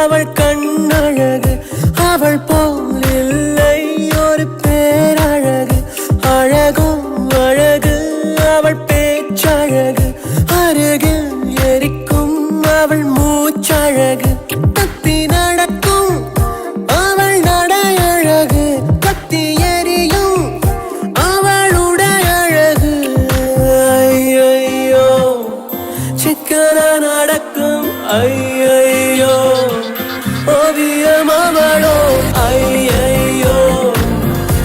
அவள் கண்ணழகு அவள் போல் இல்லை ஒரு பேரழகு அழகும் அழகு அவள் பேச்சழகு அருகில் எரிக்கும் அவள் மூச்சழகு தத்தி நடக்கும் அவள் நடையழகு கத்தி எரியும் அவளுடைய அழகு ஐயோ சிக்கன நடக்கும் ஐயோ ஓவியம் அவளோ ஐயோ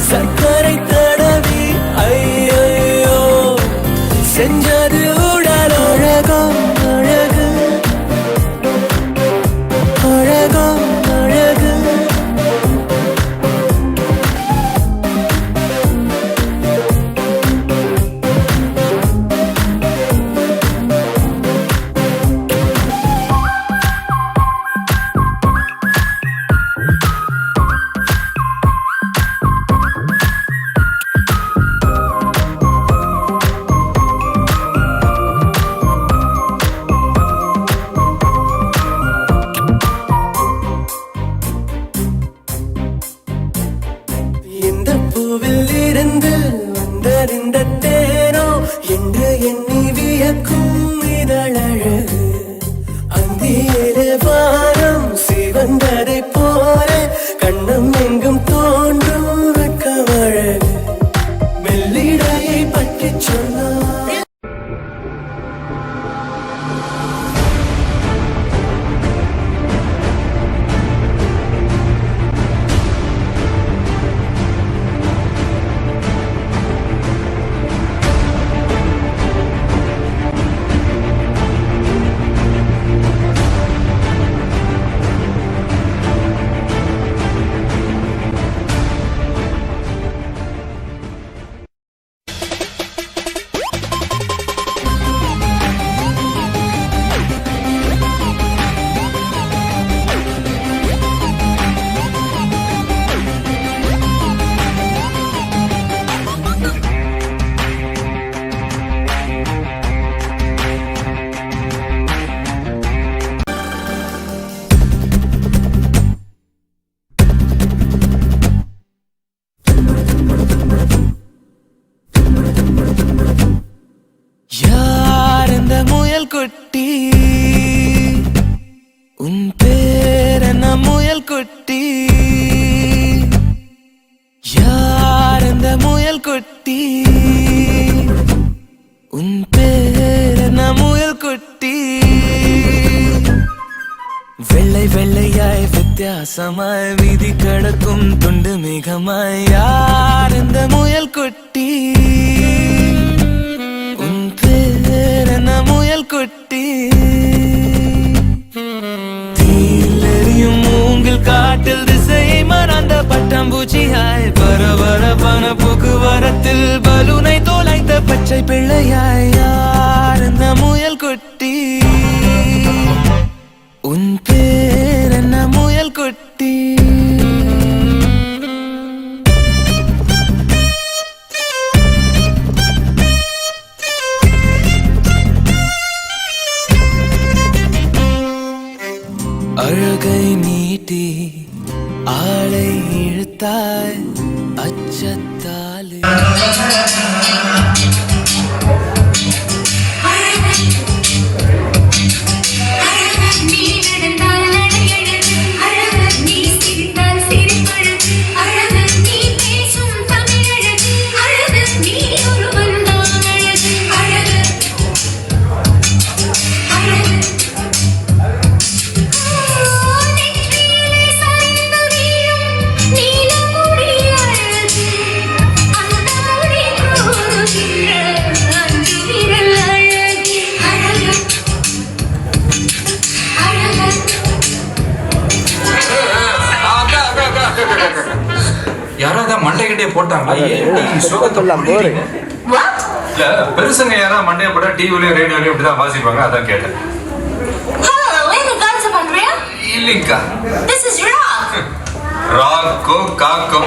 சர்க்கரை தடவி ஐயோ செஞ்சது உடல் அழகோ அழகு அழகோ அழகு இந்த பூவில் இருந்து வந்தறிந்த தேனோ என்று எண்ணி வியக்கும் இதழழகு அந்தியிலே வானம் சிவந்ததை போல கண்ணம் எங்கும் தோன்றும் வெட்கமழகு மெல்லிடையை பற்றி சொன்னார் யார் இந்த முயல் குட்டி உன் பேர் என்ன முயல் குட்டி யார் இந்த முயல் குட்டி உன் பேர் என்ன முயல் குட்டி வெள்ளை வெள்ளையாய் வித்தியாசமாய் வீதி கடக்கும் துண்டு மேகமாய் யார் இந்த முயல் குட்டி முயல் குட்டி தீலெறியும் மூங்கில் காட்டில் திசையை மறந்த பட்டாம்பூச்சியாய் பரபரப்பான போக்குவரத்தில் பலூனை தோலைத்த பச்சை பிள்ளையாய் யார் இந்த முயல் குட்டி உன் பேர் என்ன முயல் குட்டி அழகை நீட்டி ஆளை இழுத்தாய் அச்சத்தாலே யாராவது மண்டைக்கிட்டே போட்டாங்க பெருசுங்க யாராவது மண்டையை போட்டா டிவிலையும் ரேடியோலையும் இப்படிதான் வாசிப்பாங்க, அதான் கேட்டேன். இல்லைங்கக்கா, ராக்கோ காக்கோ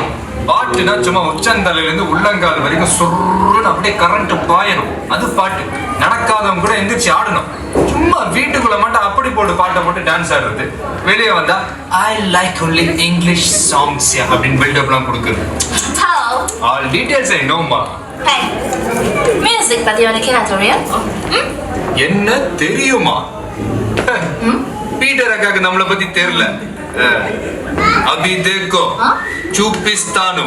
பாட்டுனா சும்மா உச்சந்தலையில இருந்து உள்ளங்கால் வரைக்கும் சுருன்னு அப்படியே கரண்ட் பாயணும், அது பாட்டு. நடக்காதவங்க கூட எந்திரிச்சு ஆடணும். சும்மா வீட்டுக்குள்ள மட்டும் அப்படி போட்டு பாட்டை போட்டு டான்ஸ் ஆடுறது, வெளியே வந்தா I like only English songs அப்படின்னு பில்டப்லாம் கொடுக்குறது. ஆல் டீடைல்ஸ் ஐ நோமா. Hey, music பத்தி உனக்கு என்ன தெரியும்? என்ன தெரியுமா? பீட்டர் அக்காக்கு நம்மளை பத்தி தெரியல. அபி தேக்கோ சூப்பிஸ்தானு.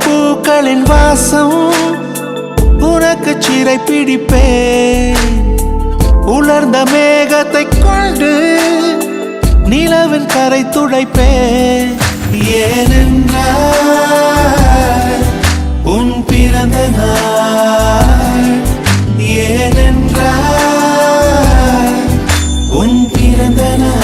பூக்களின் வாசம் உனக்கு சிறை பிடிப்பேன். உலர்ந்த மேகத்தை கொண்டு நிலவின் கரை துடைப்பேன். ஏனென்றால் உன் பிறந்த நாள், ஏனென்றால் உன் பிறந்த நாள்.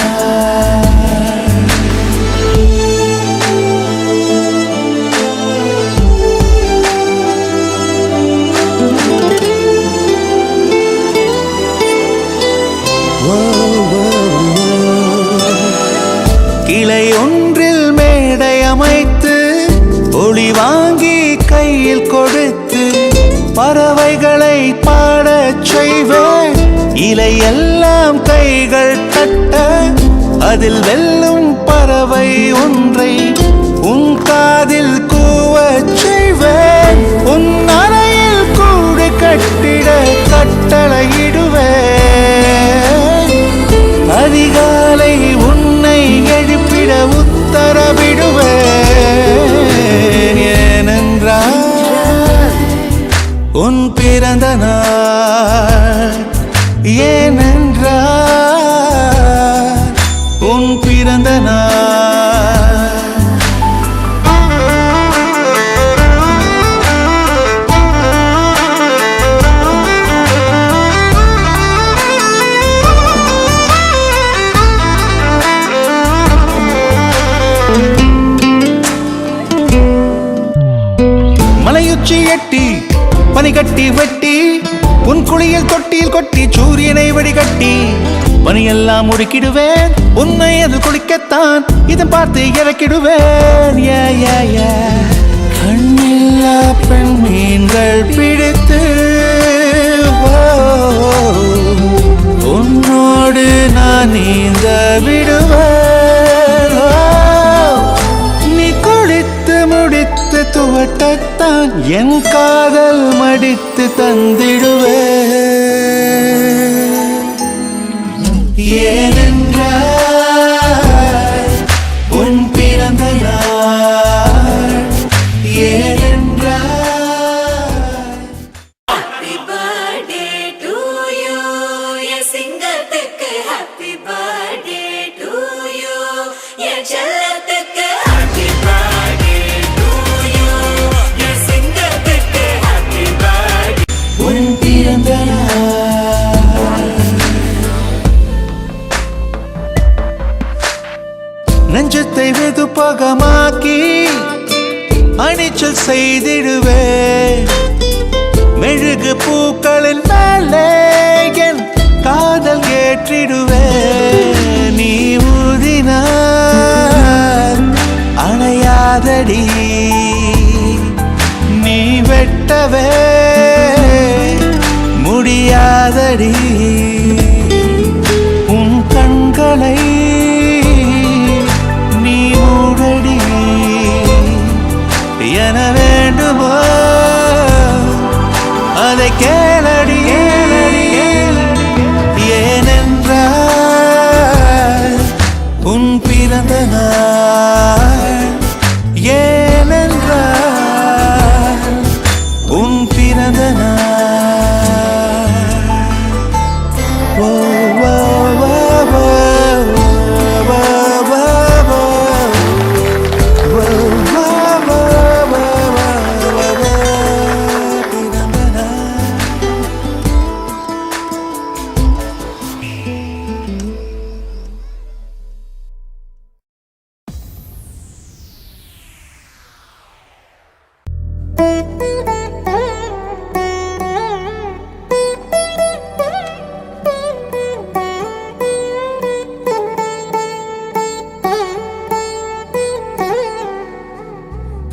கிளை ஒன்றில் மேடை அமைத்து ஒளி வாங்கி கையில் கொடுத்து பறவைகளை பாடச் செய்வேன். இலை எல்லாம் கைகள் தட்ட அதில் வெல்லும் பறவை ஒன்றை உன் காதில் கூவச் செய்வேன். உன் அறையில் கூடு கட்டிட கட்டளையிடுவேன். அதிகாலை உன்னை எழுப்பிட உத்தரவிடுவேன். ஏனென்றால் உன் பிறந்த நாள், ஏனென்றால் உன் பிறந்த நாள். மலையுச்சி எட்டி பனி கட்டி வெட்டி உன் குளியல் தொட்டியில் கொட்டி சூரியனை வடிகட்டி பனியெல்லாம் முடுக்கிடுவேன். உன்னை அது குளிக்கத்தான் இதன் பார்த்து இறக்கிடுவேன். கண்ணில்லா பெண் மீன்கள் பிடித்து உன்னோடு நான் நீந்த விடுவேன். நீ குளித்து முடித்து துவட்டத்தான் என் காதல் மடித்து தந்திடுவேன். ஏனென்றால் உன் பிறந்த நாள், ஏனென்றால். Happy birthday to you, என் சிங்கத்துக்கு happy birthday to you, என் செல்லத்துக்கு happy birthday to you, என் சிங்கத்துக்கு happy birthday. உன் பிறந்த நாள் நெஞ்சத்தை வெதுப்பகமாக்கி அணிச்சல் செய்திடுவேன். மெழுகு பூக்களின் மேலே என் காதல் ஏற்றிடுவேன். நீ ஊதினால் அணையாதடி நீ வெட்டவே முடியாதடி உன் கண்களை நீ மூடடி என வேண்டுமோ அதை கேளடி ஏனென்றால் உன் பிறந்த நாள் ஏனென்றால் உன் பிறந்த நாள் ஓ ஓ ஓ ஓ ஓ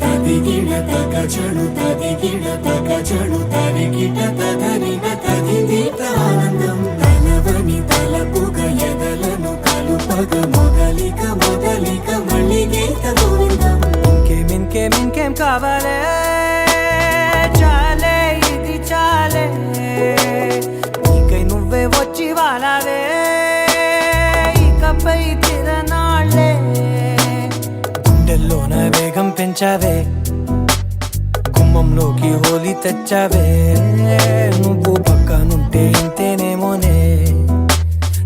తదిగిడ తగచడు తదిగిడ తగచడు తరిగిట తదరిన తదిదీత ఆనందం తలవని తలపుగ ఎదలను కలుపగ మొదలిక మొదలిక మళ్ళీగీత గోవిందం ఇంకేం కావాలే చాలే ఇది చాలే నీకై నువ్వే వచ్చి వాలావే ఇకపై తిరనాళ్ళే గుండెల్లోన వేగం పెంచావే గుమ్మంలోకి హోలీ తెచ్చావే నువ్వు పక్కనుంటే ఇంతేనేమోనే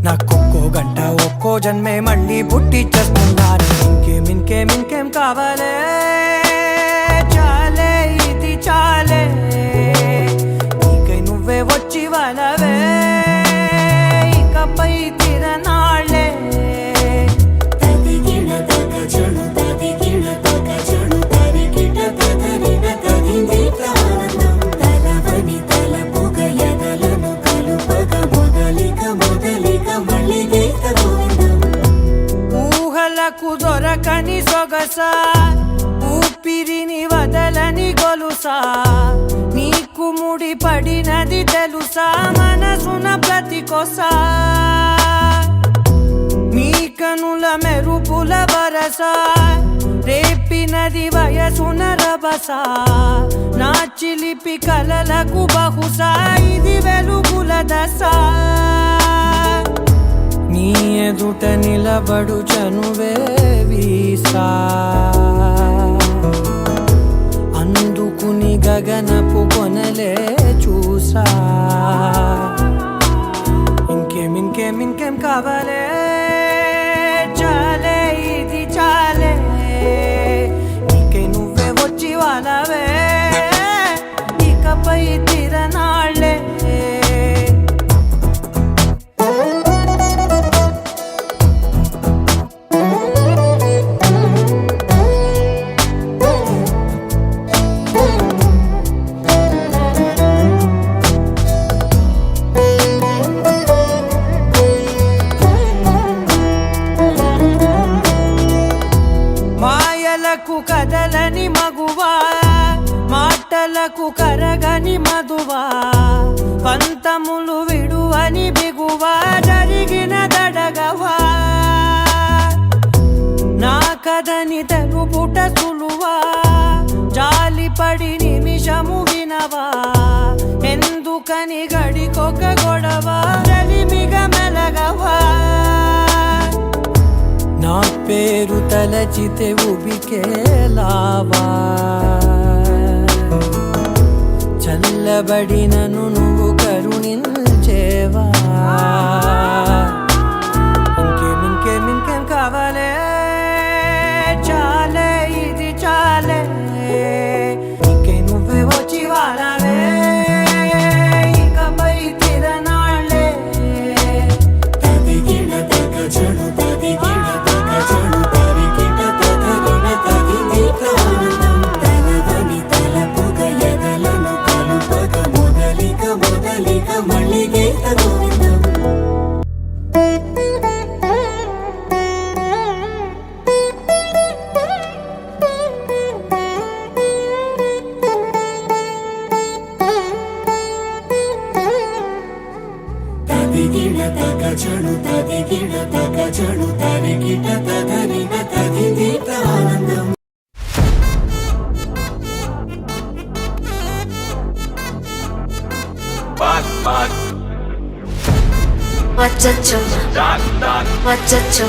నాకొక్కో గంట ఒక్కో జన్మే మళ్ళీ పుట్టి చేస్తున్నాను ఇంకేం కావాలే చాలే ఇది చాలే నీకై నువ్వే వచ్చి వాలవే ఇకపై తిరనాళ్ళే తదిగిడ తగచడు తదిగిడ తగచడు తరిగిట తదరిన తదిదీత ఆనందం తలవని తలపుగ ఎదలను కలుపగ మొదలిక మొదలిక మళ్ళీగీత గోవిందం ఊహలకు దొరకని సొగసా ఊపిరిని వదలని గొలుసా నీకు ముడి పడినది తెలుసా మనసున ప్రతి కొసా నీ కనుల మెరుపుల వరస రేపినది వయసున రభస నా చిలిపి కలలకు బహుశా ఇది వెలుగుల దశ నీ ఎదుట నిలబడు చనువే వీసా అందుకుని గగనపు కొనలే చూసా ఇంకేం కావాలే చాలే ఇది చాలే నీకై నువ్వే వచ్చి వాలవే ఇకపై తిరనాళ్ళే మాయలకు కదలని మగువా మాటలకు కరగని మధువా పంతములు విడువని బిగువా జరిగిన దడగవా నా కథని తెలుపుట సులువా జాలిపడి నిమిషము వినవా ఎందుకని గడికొక గొడవ రలిమిగ మెలగవా నా పేరు తలచితే ఉబికేలావా చల్లబడినను నువ్వు కరుణించేవా ఇంకేం కావాలే చాలే ఇది చాలే నీకై నువ్వే వచ్చి వాలవే ఇకపై తిరనాళ్ళే తదిగిడ తగచడు తదిగిడ తగచడు తరిగిట తదరిన తదిదీత ఆనందం తలవని తలపుగ ఎదలను కలుపగ మొదలిక మొదలిక మళ్ళీగీత గోవిందం తగచడు తదిగిడ తగచడు తరిగిట తదరిన తదిదీత ఆనందం Wachacho, wachacho,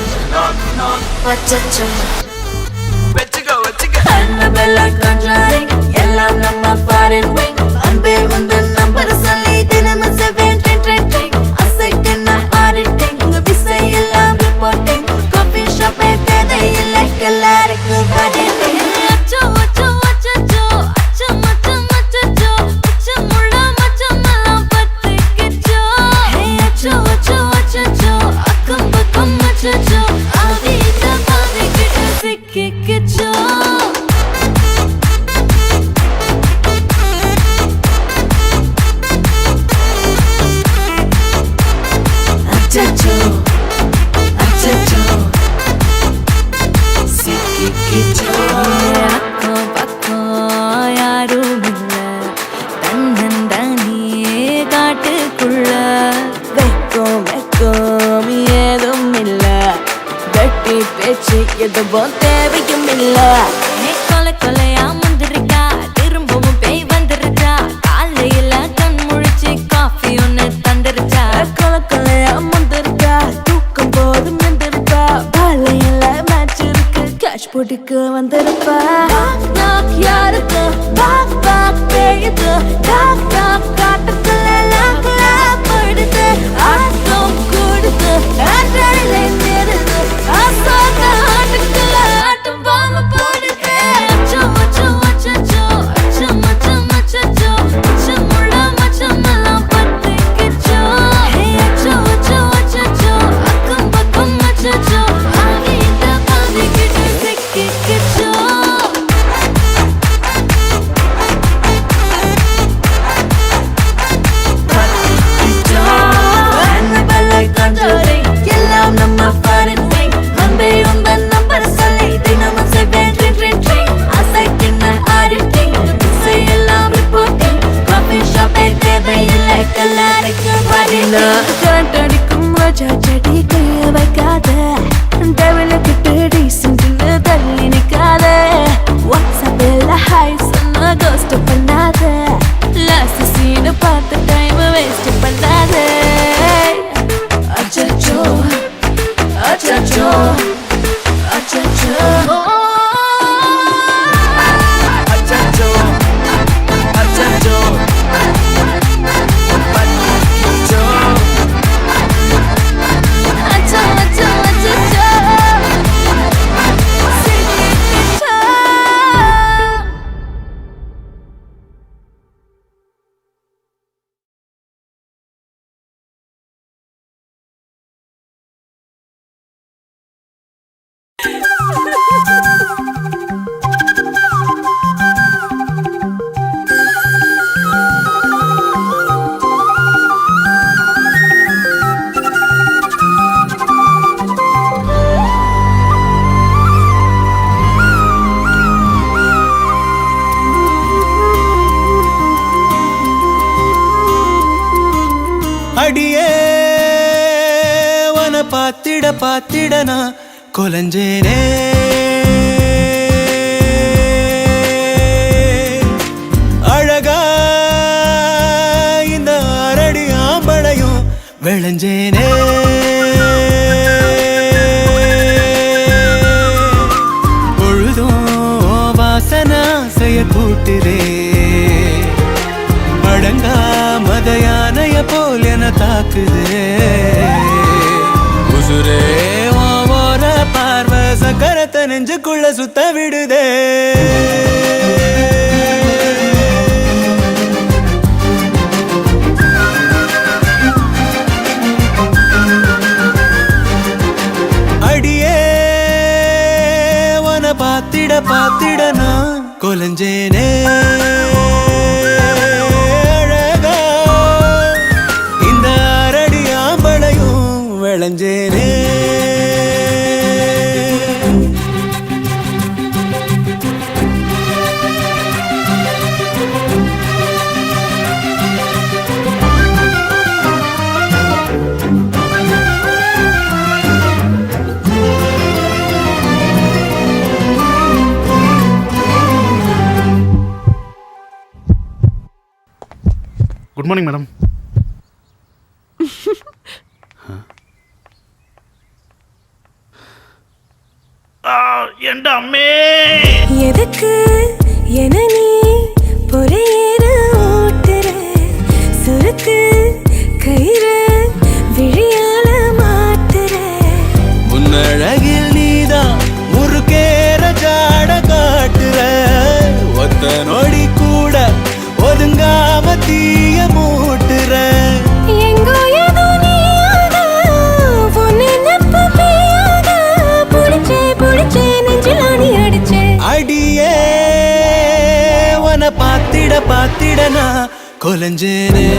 wachacho. Annabella conjuring, எல்லாம் நம்ம foreign wing. அன்பே உந்தன் நம்பர் சொல்லி தினமும் 7 ட்ரெண்டிங். அசைக்கின auditing, உங்க விசை எல்லாம் reporting. Coffee shop தேவையில்லை எல்லாருக்கும் auditing. அச்சோ அச்சோ அச்சோ அச்சம் அச்சம் அச்சோ அச்சமுள்ள மச்சமெல்லாம் பத்திக்கிச்சோ. Hey அச்சோ அச்சோ அச்சோ அக்கம் பக்கம் அச்சோ ஆவித பாவிக்கிட்டு சிக்கிக்கிச்சோ. Achacho, achacho, சிக்கிக்கிச்சோ. அக்கம் பக்கம் யாரும் இல்ல, தன்னந்தானே காட்டுக்குள்ள. வெக்கம் வெக்கம் ஏதும் இல்ல, வெட்டி பேச்சு எதுவும் தேவையும் இல்ல. கொலை கொலையா முந்திருக்கா, திரும்பவும் பேய் வந்துருச்சா. காலையில கண் முழிச்சு காஃபி ஒன்னு தந்துருச்சா. கொலை கொலையா முந்திருக்கா, தூக்கம் போதும் வந்துருப்பா. பாலையில மேட்ச் இருக்கு, கேஷ் போட்டுக்கு வந்திருப்பா. யாருக்கு பாக் பாக் பேயுது, டாக் டாக் காட்டுக்குள்ள லாக் லாக் படுது. ஆட்டம் கூடுது, ஆட்டடிலே சேருது. ஆசாக ஆட்டுக்குள்ள ஆட்டம் பாம்பு போடுது. அச்சோ அச்சோ அச்சோ அச்சம் அச்சம் அச்சோ அச்சமுள்ள மச்சமெல்லாம் பத்திக்கிச்சோ. அச்சோ அச்சோ அச்சோ அக்கம் பக்கம் அச்சோ ஆவித பாவிக்கிட்டு சிக்கிக்கிச்சோ. Annabella conjuring, எல்லாம் நம்ம foreign wing. அன்பே உந்தன் நம்பர் சொல்லி தினமும் 7 ட்ரெண்டிங். அசைக்கின auditing, இசை எல்லாம் reporting. Coffee shop தேவையில்லை எல்லாருக்கும் auditing. காட்டடிக்கும் ரோஜா செடி கைய வைக்காத, டெவலப்பிட்டு டீசென்ட்னு தள்ளி நிக்காத. வாட்ஸ்அப்பில் ஹாய் சொன்ன கோஸ்ட் பண்ணாத, லாஸ்ட் சீனை பார்த்து டைம் வேஸ்ட் பண்ணாத. அச்சச்சோ அச்சச்சோ அச்சச்சோ அச்சச்சோ அச்சச்சோ பத்திக்கிச்சோ. அச்சோ அச்சோ அச்சச்சோ சிக்கிக்கிச்சோ. அடியே வன பாத்திட பாத்திட நான் கொலஞ்சேனே. அழகா இந்த அரடி ஆம்பளையும் விளைஞ்சேனே. பொழுதும் வாசனா செய்ய கூட்டுதே. அடங்கா மத யானைய போல் என தாக்குதே. உசுரே ஓர பார்வை சக்கரத்தை நெஞ்சுக்குள்ள சுத்த விடுதே. அடியே வன பாத்திட பாத்திட நான் கொலஞ்சேனே. அழகா இந்த அரடி ஆம்பளையும் விளைஞ்சேனே. Good morning madam. என் அம்மே எதுக்கு என நீ பொறையேற ஓட்டுற சுருக்கு கயிறு விழியால மாட்டுற உன்னழகில் நீதான் முறுக்கேற ஜாட காட்டுற ஒத்த நொடி கூட ஒதுங்காம தீய மூட்டுற எங்கோ ஏதோ நீயாக உன்னை நம்ப பெய்யாக புடிச்சே நெஞ்சில் ஆணி அடிச்சே அடியே உன பாத்திட நான் கொலைஞ்சேனே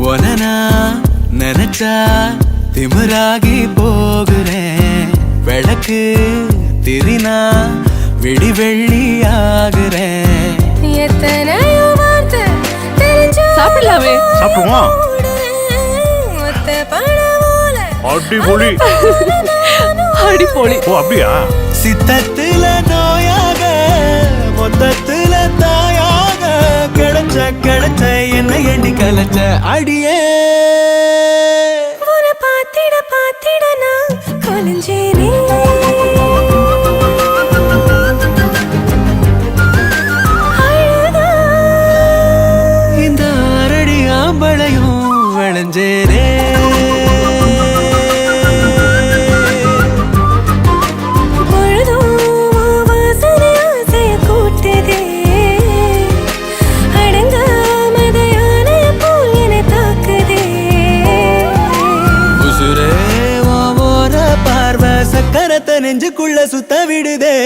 ஒனனா நினைச்சா திமிராகி போகிறேன் விளக்கு திரினா விடி வெள்ளி ஆகுறேன் எத்தனையோ வார்த்தை தெரிஞ்சு சாப்பிடலாமே. சாப்பிடுவோம். ஒத்த பழமோல அடிபொலி. அடிபொலி. ஓ அப்படியா? சித்தத்துல நோயாக மொத்தத்துல தாயாக கிடைச்ச என்ன எண்ணி கலைச்ச அடியே உன்னை பாத்திட நான் கொலைஞ்சேனே இந்த அரடி ஆம்பளையும் விளைஞ்சேனே சக்கரத்தை நெஞ்சுக்குள்ள சுத்த விடுதே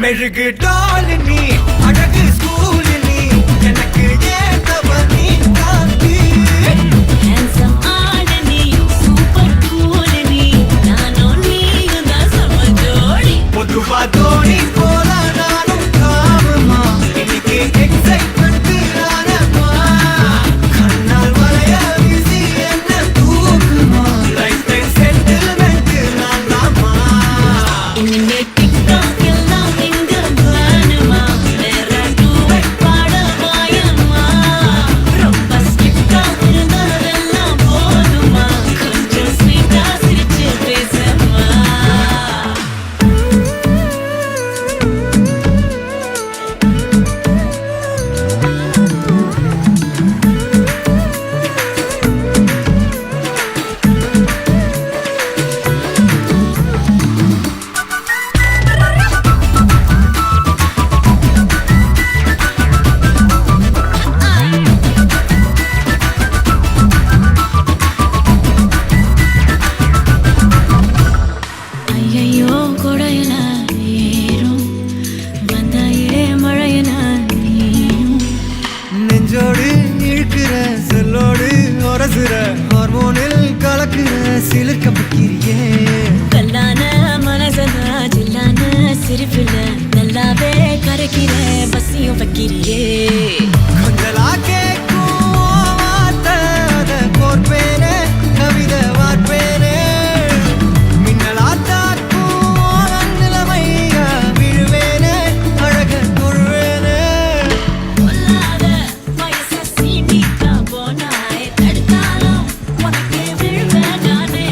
மெழுகு டால் நீ அழகு ஸ்கூல் நீ எனக்கு ஏத்தவ நீ காந்தி பொதுவா தோணி போல நானும் காமமா இன்னைக்கு எக்ஸைட்மெண்ட் ஆனமா கண்ணால் வளைய வீசி என்ன தூக்குமா லைஃப் டைம் செட்டில்மெண்ட் நான் தாமா இனிமே டிக்டாக் எல்லாம் எங்க ஹார்மோனில் கலக்குற சிலிர்க்க பக்கிரியே கல்லான மனசன ஜில்லான சிரிப்புல நல்லாவே கரைக்கிற பசியும் வைக்கிறியே கொஞ்சலா கேட்கும் வார்த்தை அத கோர்ப்பேனே கவிதை வார்ப்பேனே மின்னலா தாக்கும் நிலைமையா விழுவேனே அழக தொழுவேனே பொல்லாத வயச சீண்டிக்கா போனாய் தடுத்தாலும் உனக்கு விழுவேன் நானே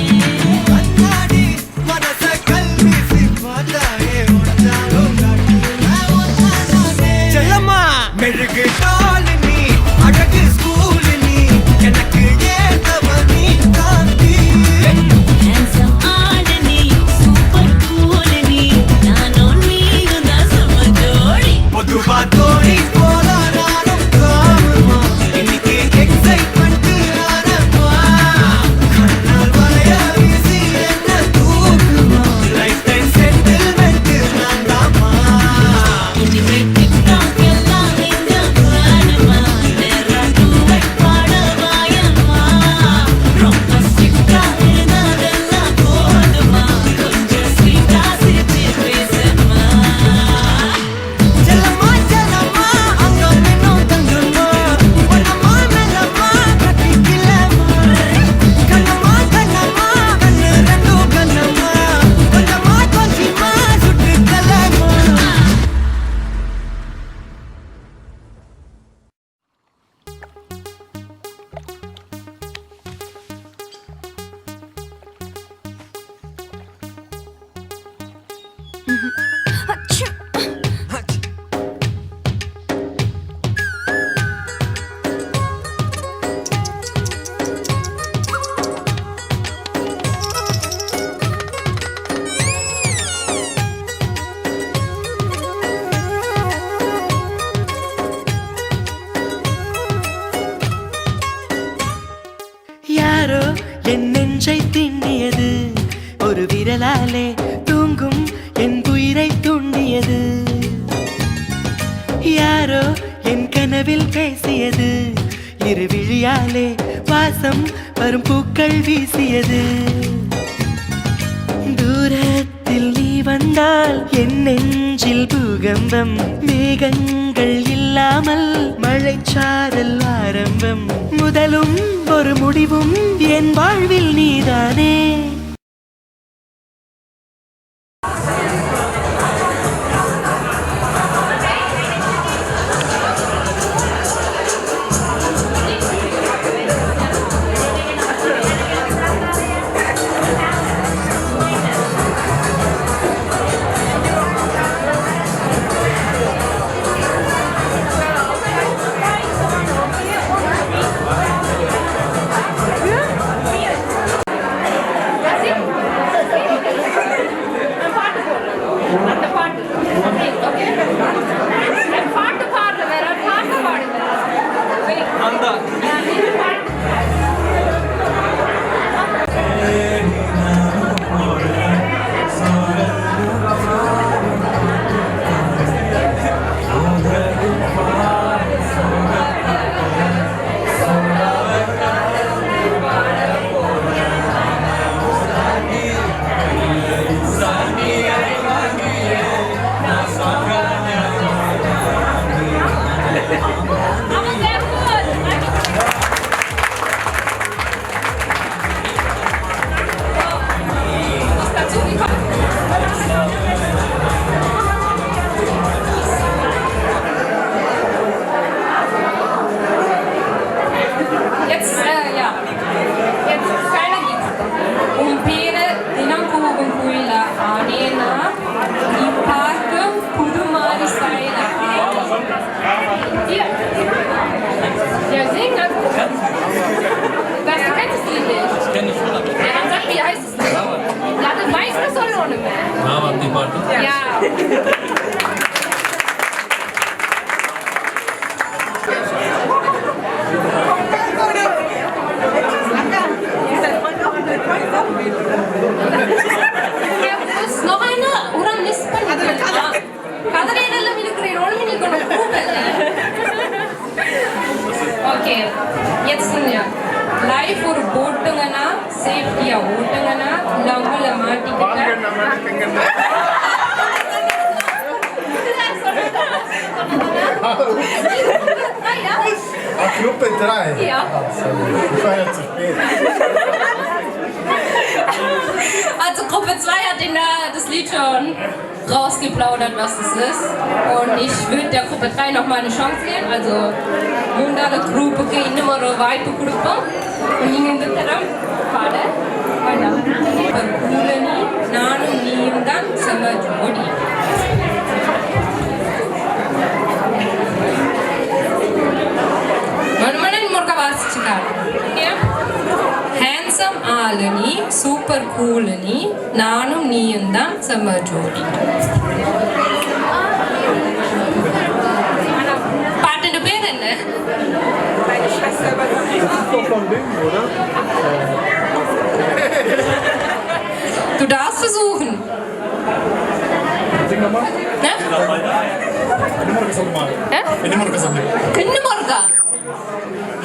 கண்ணாடி மனச கல்வீசி பார்த்தாயே உனதாலும் செல்லம்மா மெழுகு டால் நீ அழகு ஸ்கூல் நீ எனக்கு ஏத்தவ நீ காந்தி handsome ஆட நீ சூப்பர் கூல் நீ நானும் நீயும் தான் சம ஜோடி பொதுவா தோணி போல நானும் காணுமா இன்னைக்கு எக்ஸைட்மெண்ட் ஆனமா கண்ணால் வளைய வீசி என்ன தூக்குமா லைஃப் டைம் செட்டில்மெண்ட் நான் தாமா இனிமே டிக்டாக் எல்லாம் எங்க வேணுமா நேரா டூவெட் பாடவாயம்மா ரொம்ப ஸ்ட்ரிக்டா இருந்தாதெல்லாம் போதுமா கொஞ்சம் ஸ்வீட்டா சிரிச்சு பேசம்மா செல்லம்மா செல்லம்மா அங்க இன்னும் தங்கம்மா பொன்னம்மா மெல்லம்மா கட்டிக்கலம்மா கண்ணம்மா கண்ணம்மா கண்ணு ரெண்டும் கண்ணம்மா கொஞ்சமா கொஞ்சமா சுட்டு தலம்மா யாரோ என் நெஞ்சை திண்ணியது ஒரு விரலாலே தூங்கும் என் உயிரை தூண்டியது யாரோ என் கனவில் பேசியது இரு விழியாலே வாசம் வரும் பூக்கள் வீசியது தூரத்தில் நீ வந்தால் என் நெஞ்சில் பூகம்பம் மேகங்கள் இல்லாமல் மழைச்சாரல் ஆரம்பம் முதலும் ஒரு முடிவும் என் வாழ்வில் நீதானே Okay, jetzt sind wir live vor Boot ஓட்டுங்கன்னா சேஃப்டியா ஓட்டுங்கன்னா லவ்ல மாட்டிக்கிட்ட Gruppen 3. Ja. Ich war ja zu spät. Also Gruppe 2 hat das Lied schon rausgeplaudert, was es ist. Und ich würde der Gruppe 3 nochmal eine Chance geben. Also மூன்றாவது குரூப்புக்கு இன்னும் ஒரு வாய்ப்பு கொடுப்போம். நீங்கள் இந்த தரம் பாட வேண்டாம். கூலனி நானும் நீயும் தான் செம ஜோடி. மனுமனன் முருக வாசிச்சுக்காரு. ஹேண்ட்ஸம் ஆளுனி சூப்பர் கூலனி நானும் நீயும் தான் செம ஜோடி. பாட்டின் பேர் என்ன? Du darfst versuchen. Sing nochmal. Ne? Kinnemorga.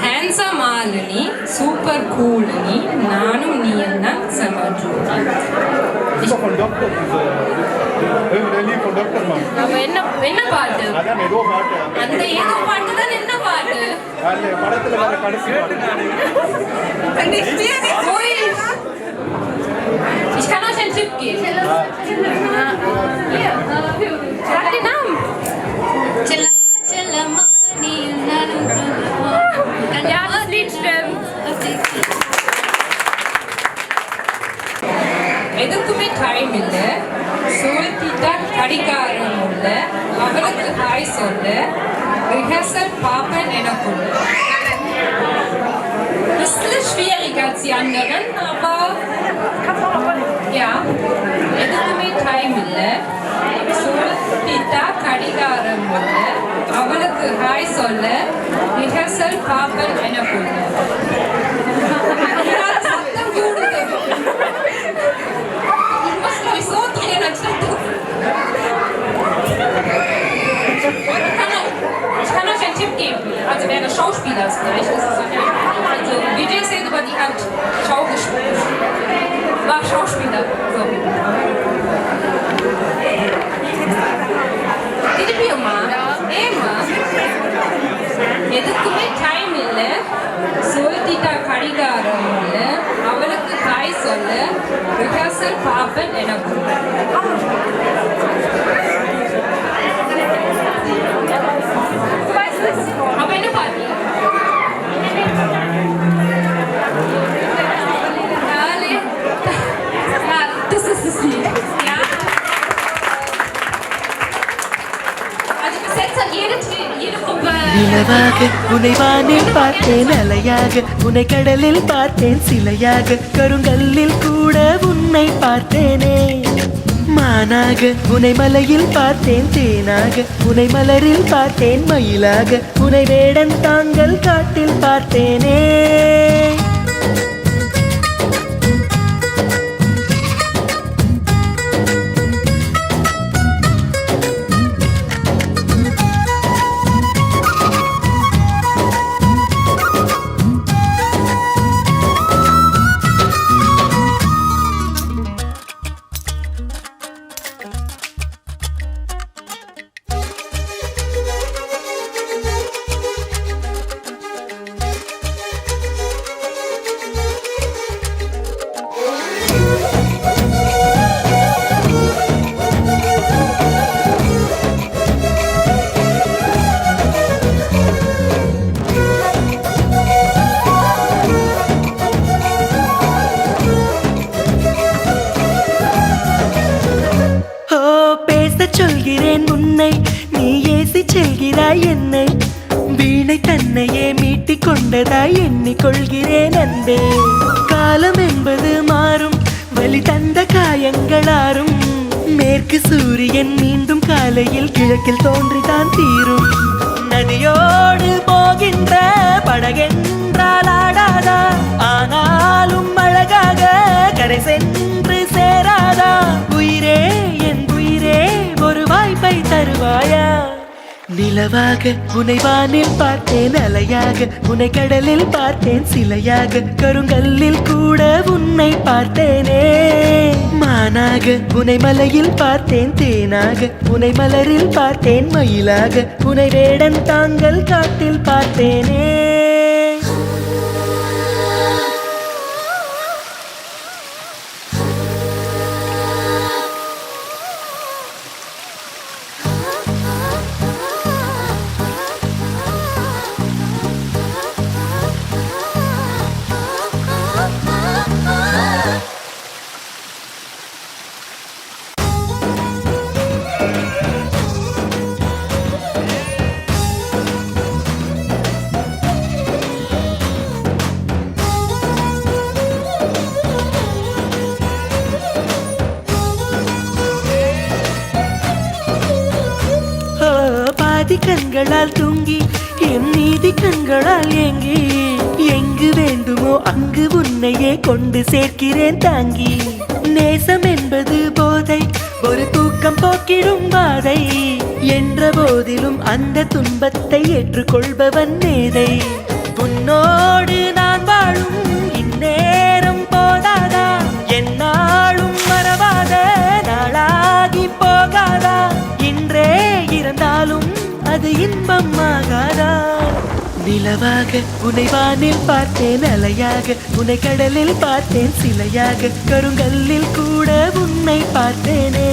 Handsome ஆளுனி சூப்பர் கூலனி நானும் நீயும் தான் செம ஜோடி. Das ist doch von Doktor, der Lied von Dr. Mann. அப்ப என்ன பாட்டு? அதான் ஏதோ பாட்டு. அந்த ஏதோ பாட்டு தான் என்ன பாட்டு? அந்த படத்துல வர கடைசி பாட்டு. Ui. Ich kann euch einen Tipp geben. Hier, sag den Namen. Ja, das Lied stimmt. எதுக்குமே டைம் இல்லை சொல்லிட்டா கடிகாரம் இல்லை அவளுக்கு ஹாய் சொல்ல ரிஹர்சல் பாப்பேன் எனக்குள்ள. Bisschen schwieriger als die anderen, aber ja, எதுக்குமே டைம் இல்லை சொல்லிட்டா கடிகாரம் இல்லை அவளுக்கு ஹாய் சொல்ல ரிஹர்சல் பாப்பேன் எனக்குள்ள. சத்தம் கூடுது. Was glaube ich so drehen, anstatt du. Ich kann euch einen Tipp geben. Also wer der Schauspieler ist gleich, das ist okay. Also Vijay Sethupathi hat Schau gespielt. War Schauspieler. So. திருப்பியுமா ஏமா எதுக்குமே time இல்லை சொல்லிட்டா கடிகாரம் இல்லை அவளுக்கு hi சொல்ல rehearsal பாப்பேன் எனக்கு. அப்ப என்ன பாட்டி? Das ist das Lied. Ja. Also bis jetzt hat jede Gruppe நிலவாக உன்னை வானில் பார்த்தேன் அலையாக உன்னை கடலில் பார்த்தேன் சிலையாக கருங்கல்லில் கூட உன்னை பார்த்தேனே மானாக உன்னை மலையில் பார்த்தேன் தேனாக உன்னை மலரில் பார்த்தேன் மயிலாக உன்னை வேடன் தாங்கள் காட்டில் பார்த்தேனே. சொல்கிறேன் உன்னை நீ ஏசி செல்கிறாய் என்னை வீணை தன்னையே மீட்டிக் கொண்டதாய் எண்ணிக்கொள்கிறேன் அன்பே. காலம் என்பது மாறும் வலி தந்த காயங்களாரும் மேற்கு சூரியன் மீண்டும் காலையில் கிழக்கில் தோன்றிதான் தீரும். நதியோடு போகின்ற படகென்றால் ஆடாதா ஆனாலும் அழகாக கரை சென்று சேராதா. உயிரே என் உயிரே ஒரு வாய்ப்பை தருவாயா நிலவாக உனை வானில் பார்த்தேன் அலையாக உனை கடலில் பார்த்தேன் சிலையாக கருங்கல்லில் கூட உன்னை பார்த்தேனே மானாக உனை மலையில் பார்த்தேன் தேனாக உனை மலரில் பார்த்தேன் மயிலாக உனை வேடன் தாங்கள் காட்டில் பார்த்தேனே பாதி கண்களால் தூங்கி என் நீதி கண்களால் ஏங்கி எங்கு வேண்டுமோ அங்கு உன்னையே கொண்டு சேர்க்கிறேன் தாங்கி நேசம் என்பது போதை ஒரு தூக்கம் போக்கிடும் பாதை என்ற போதிலும் அந்த துன்பத்தை ஏற்றுக்கொள்பவன் மேதை உன்னோடு நான் வாழும் இந்நேரம் போதாதா என்னாலும் மறவாத நாளாகி போகாதா இன்றே இருந்தாலும் அது இன்பமாகாதா நிலவாக உனை வானில் பார்த்தேன் அலையாக உனை கடலில் பார்த்தேன் சிலையாக கருங்கல்லில் கூட உன்னை பார்த்தேனே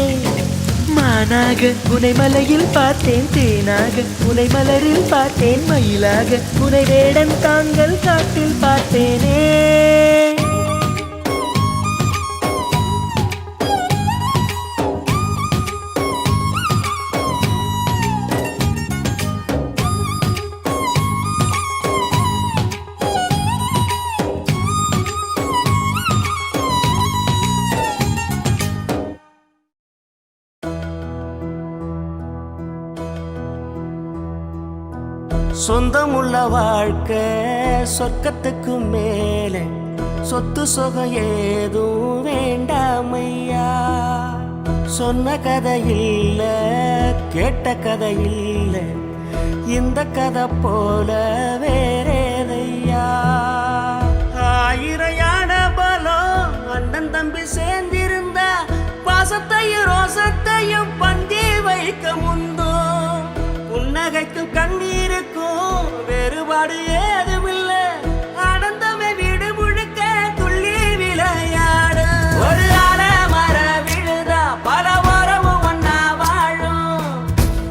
மானாக உனை மலையில் பார்த்தேன் தேனாக உனை மலரில் பார்த்தேன் மயிலாக உனை வேடன் தாங்கள் காட்டில் பார்த்தேனே சொந்தமுள்ள வாழ்க்கை சொர்க்கத்துக்கு மேலே சொத்து சொகம் ஏதும் வேண்டாமையா சொன்ன கதை இல்ல கேட்ட கதை இல்ல இந்த கதை போல வேறேதையா ஆயிரையான பலம் அண்ணன் தம்பி சேர்ந்திருந்தா பாசத்தையும் ரோசத்தையும் பந்தி வைக்க முந்தோ புன்னகைக்கும் கண்ணீருக்கும் வேறுபாடு ஏதுமில்லை ஆனந்தமே வீடு முழுக்க துள்ளி விளையாடு ஒரு மர விழுதா பல உறவும் ஒன்னா வாழும்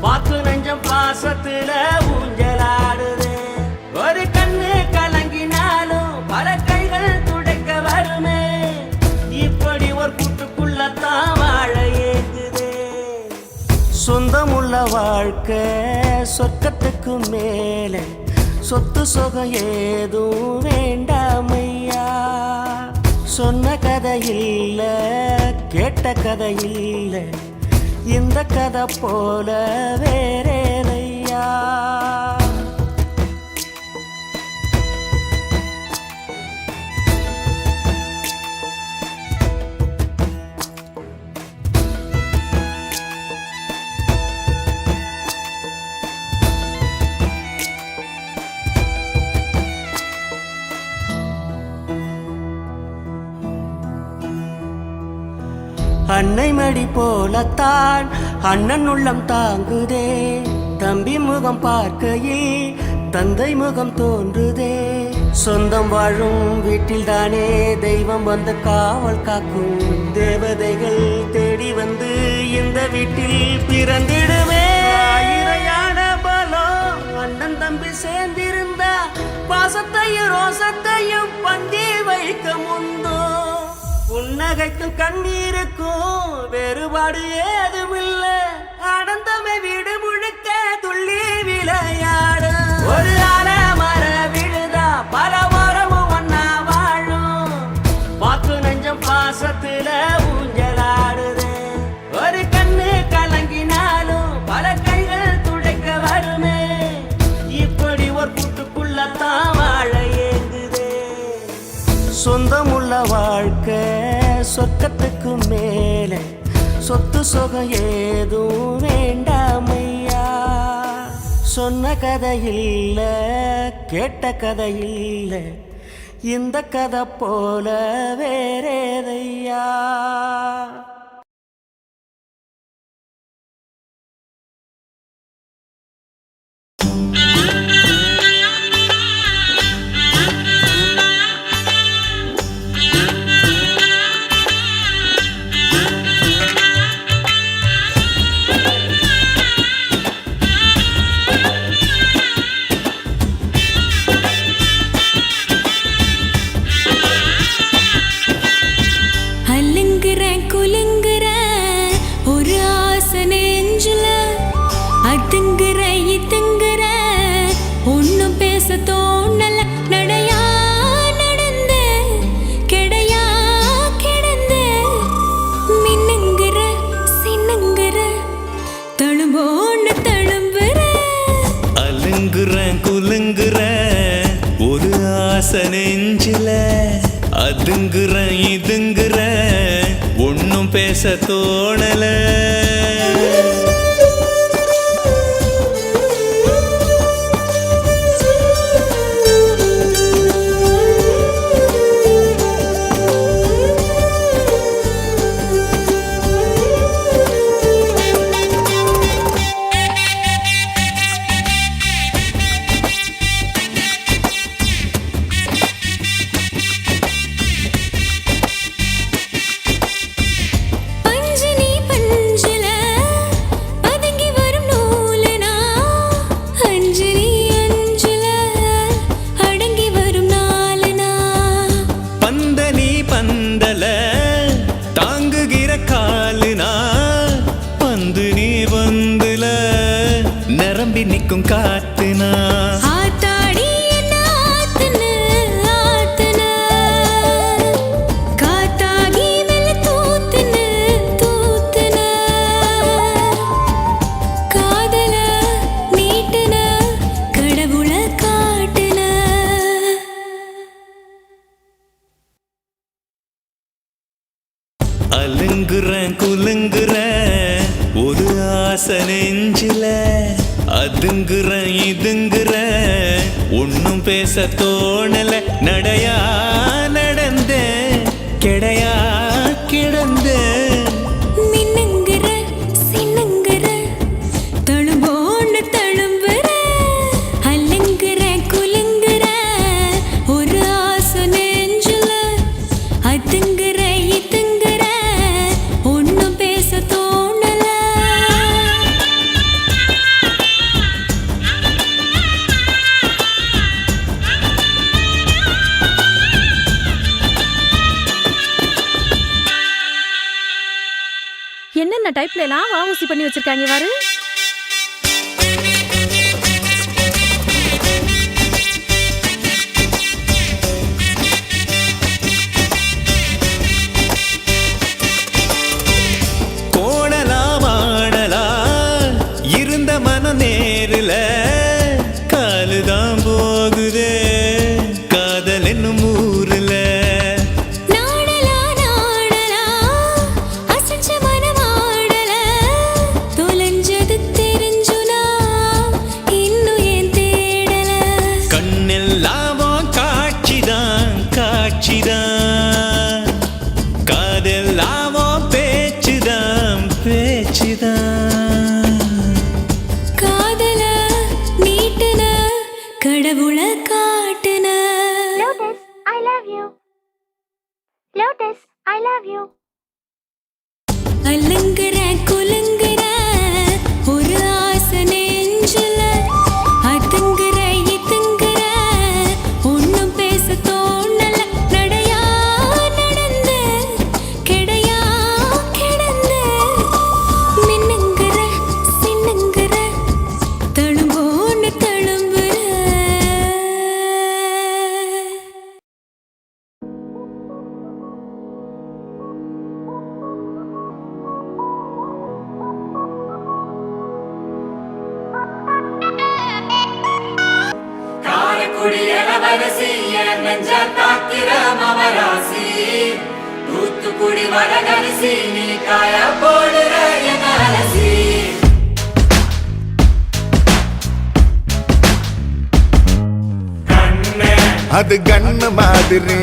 வாக்கு நெஞ்சம் பாசத்துல ஊஞ்சலாடுது ஒரு கண்ணு கலங்கினாலும் பல கைகள் துடைக்க வருமே இப்படி ஒரு கூட்டுக்குள்ளத்தான் வாழ ஏங்குது சொந்தமுள்ள வாழ்க்கை சொர்க்கத்துக்கு மேலே சொத்து சொகம் ஏதும் வேண்டாமையா சொன்ன கதை இல்ல கேட்ட கதை இல்ல இந்த கதை போல வேறேதையா அன்னை மடி போலத்தான் அண்ணன் உள்ளம் தாங்குதே தம்பி முகம் பார்க்கையில் தந்தை முகம் தோன்றுதே சொந்தம் வாழும் வீட்டில் தானே தெய்வம் வந்து காவல் காக்கும் தேவதைகள் தேடி வந்து இந்த வீட்டில் பிறந்திடுமே ஆயிரையான பலம் அண்ணன் தம்பி சேர்ந்திருந்தா பாசத்தையும் ரோசத்தையும் பந்தி வைக்க முந்தோ புன்னகைக்கும் கண்ணீருக்கும் வேறுபாடு ஏதுமில்லை ஆனந்தமே வீடு முழுக்க துள்ளி விளையாடு ஒரு மர விழுதா பல உறவும் ஒன்னா வாழும் வாக்கு நெஞ்சம் பாசத்துல ஊஞ்சலாடுது ஒரு கண்ணு கலங்கினாலும் பல கைகள் துடைக்க வருமே இப்படி ஒரு கூட்டுக்குள்ளத்தான் வாழ ஏங்குது சொந்தமுள்ள வாழ்க்கை சொர்க்கத்துக்கு மேலே சொத்து சொகம் ஏதும் வேண்டாமையா சொன்ன கதையில்ல கேட்ட கதையில்ல இந்த கதை போல வேறேதையா தோணல நடையா நடந்த கெடையா கிடந்த மின்னுங்கிற சின்னுங்கிற தழும்போன்னு தழும்புற அலுங்குறேன் குலுங்குறேன் ஒரு ஆசை நெஞ்சில அதுங்குறேன் இதுங்குறேன் ஒன்னும் பேச தோணல நிற்கும் காத்துனா ஆத்தாடி என்ன ஆத்துன ஆத்துன காத்தாகி வெள்ள தூத்துன தூத்துன காதல நீட்டுன கடவுள காட்டுன அலுங்குறேன் குலுங்குறேன் ஒரு ஆசை நெஞ்சில அதுங்குறேன் இதுங்குறேன் ஒன்னும் பேச தோணல நடையா நடந்த கெடையா கிடந்த மின்னுங்கிற சின்னுங்கிற தழும்போன்னு தழும்புற அலுங்குற குலுங்குற ஒரு ஆசை நெஞ்சுல அதுங்குற இதுங்குற ஒன்னும் பேச தோணல என்னென்ன டைப்ல எல்லாம் வாவூசி பண்ணி வச்சிருக்காங்க பாரு. கோணலாம் ஆடலாம் இருந்த மன நேரில காலுதான் போகுதே காதல் என்னும் ஊருல காதெல்லாமோ பேச்சுதான் பேச்சுதான் காதல நீட்டுன கடவுள காட்டுன Lotus, I love you. Lotus, I love you. அலங்குற குலுங்குற ஒரு ஆசை நெஞ்சுல அதுங்குற இதுங்குற ஒன்னும் பேச தோணல நடையா நடந்த கெடையா கிடந்த மின்னுங்கிற சின்னுங்கிற தழும்போன்னு தழும்புற தூத்துக்குடி வரகரிசி நீ காய போடுற என் அலசி அது கண்ணு மாதிரி,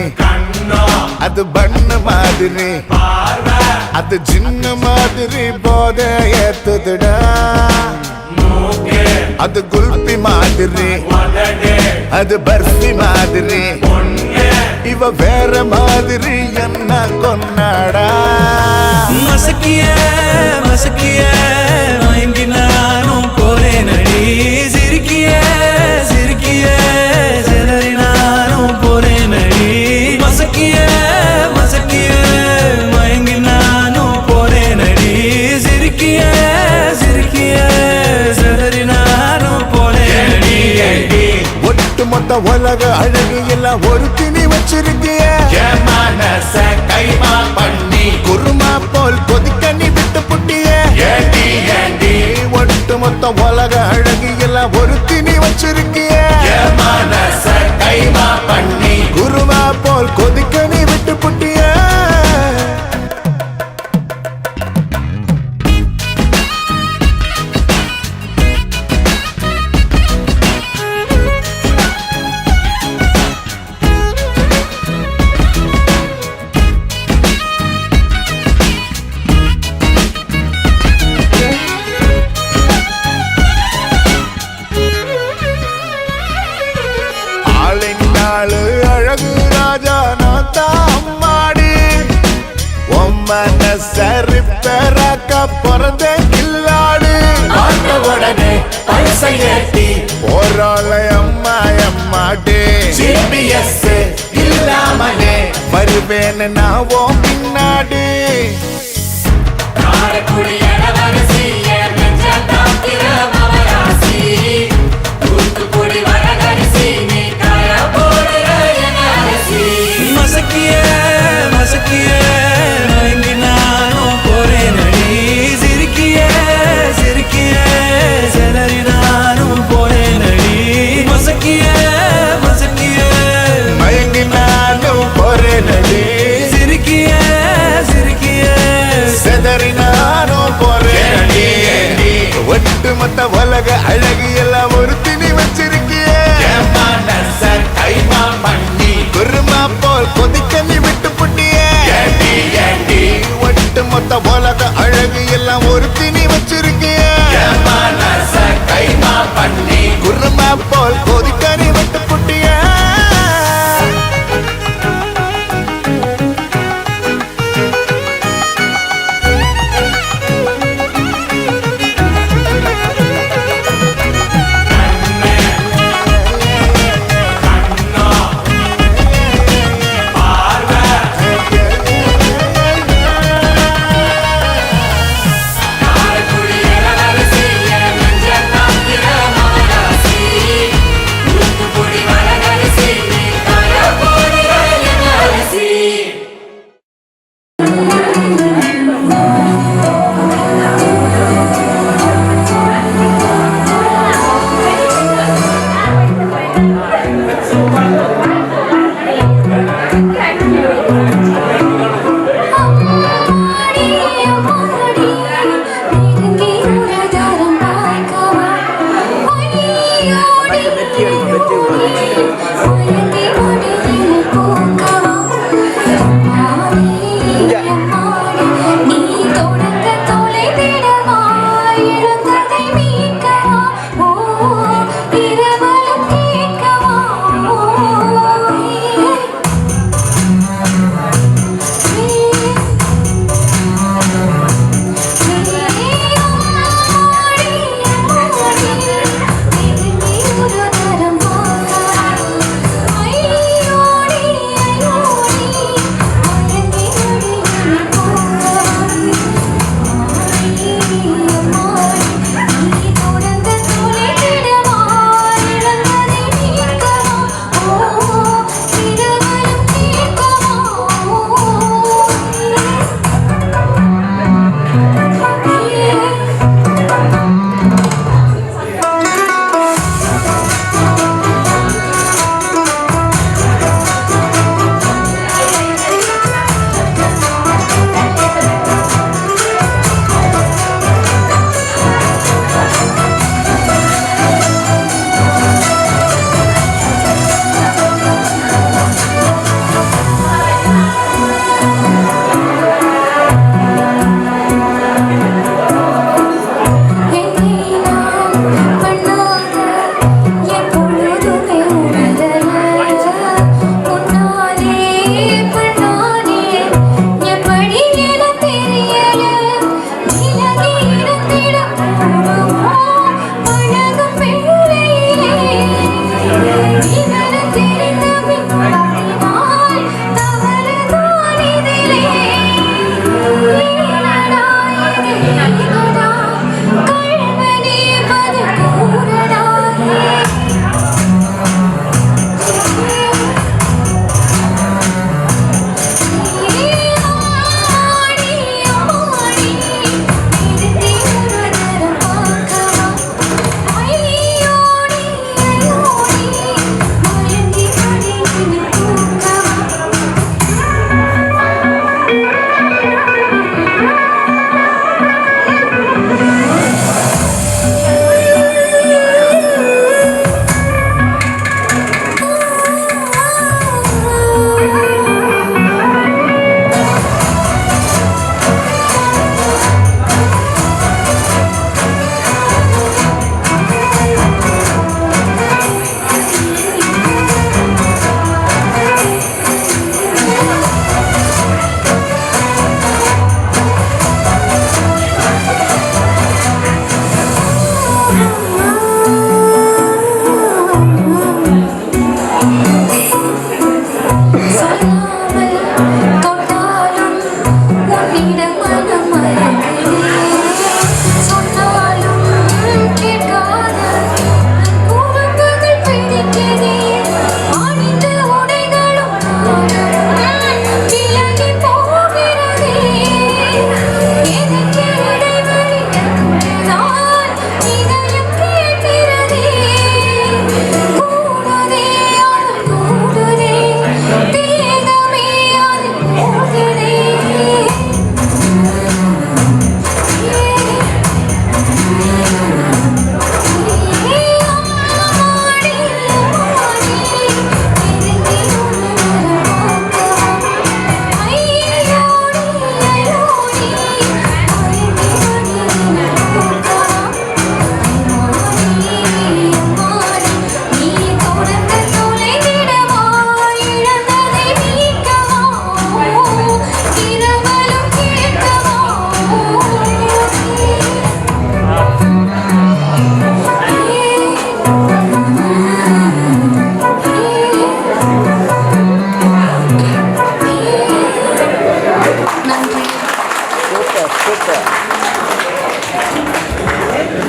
அது பண்ணு மாதிரி, அது சின்ன மாதிரி போத ஏத்துதுடா. அது குல்பி மாதிரி, அது பர்ஃபி மாதிரி, இவ வேற மாதிரி என்ன கொண்டாடா. மசக்கிய மசக்கிய மயங்கி நானும் போறேன் அடி. சிரிக்கிய சிரிக்கிய சிதறி நானும் போறேன் அடி. மசக்கிய மசக்கிய மயங்கி நானும் போறேன் அடி. சிரிக்கிய சிரிக்கிய சிதறி நானும் போறேன் அடி. ஒட்டுமொத்த உலக அழகு எல்லாம் ஒரு திணி வச்சிருக்கிய. மனச கைமா பண்ணி குருமா போல் கொதிக்க நீ விட்டு புட்டிய. ஒட்டுமொத்த உலக அழகு எல்லாம் ஒரு திணி வச்சிருக்கிய. மனச கைமா பண்ணி குருமா போல் கொதிக்க நீ விட்டு புட்டிய. அழகு ராஜா நான் தான் அம்மாடி. சரிப்பேராக்க பிறந்த கில்லாடு. உடனே பைசை ஏத்தி போராள அம்மா அம்மாடி. ஜிபிஎஸ் இல்லாமலே வருவேன்னு நான் ஓ பின்னாடி. மசக்கிய மசக்கிய மயங்கி நானும் போறேன் அடி. சிரிக்கிய சிரிக்கிய சிதறி நானும் போறேன் அடி. மசக்கிய மசக்கிய மயங்கி நானும் போறேன் அடி. சிரிக்கிய சிரிக்கிய சிதறி நானும் போறேன் அடி. ஒட்டுமொத்த உலக அழகு எல்லாம் ஒரு திணி வச்சிருக்கிய. மனச கைமா பண்ணி குருமா போல் கொதிக்க நீ விட்டு புட்டிய. ஒட்டுமொத்த உலக அழகு எல்லாம் ஒரு திணி வச்சிருக்கிய. மனச கைமா பண்ணி குருமா போல் கொதிக்க நீ விட்டு புட்டிய.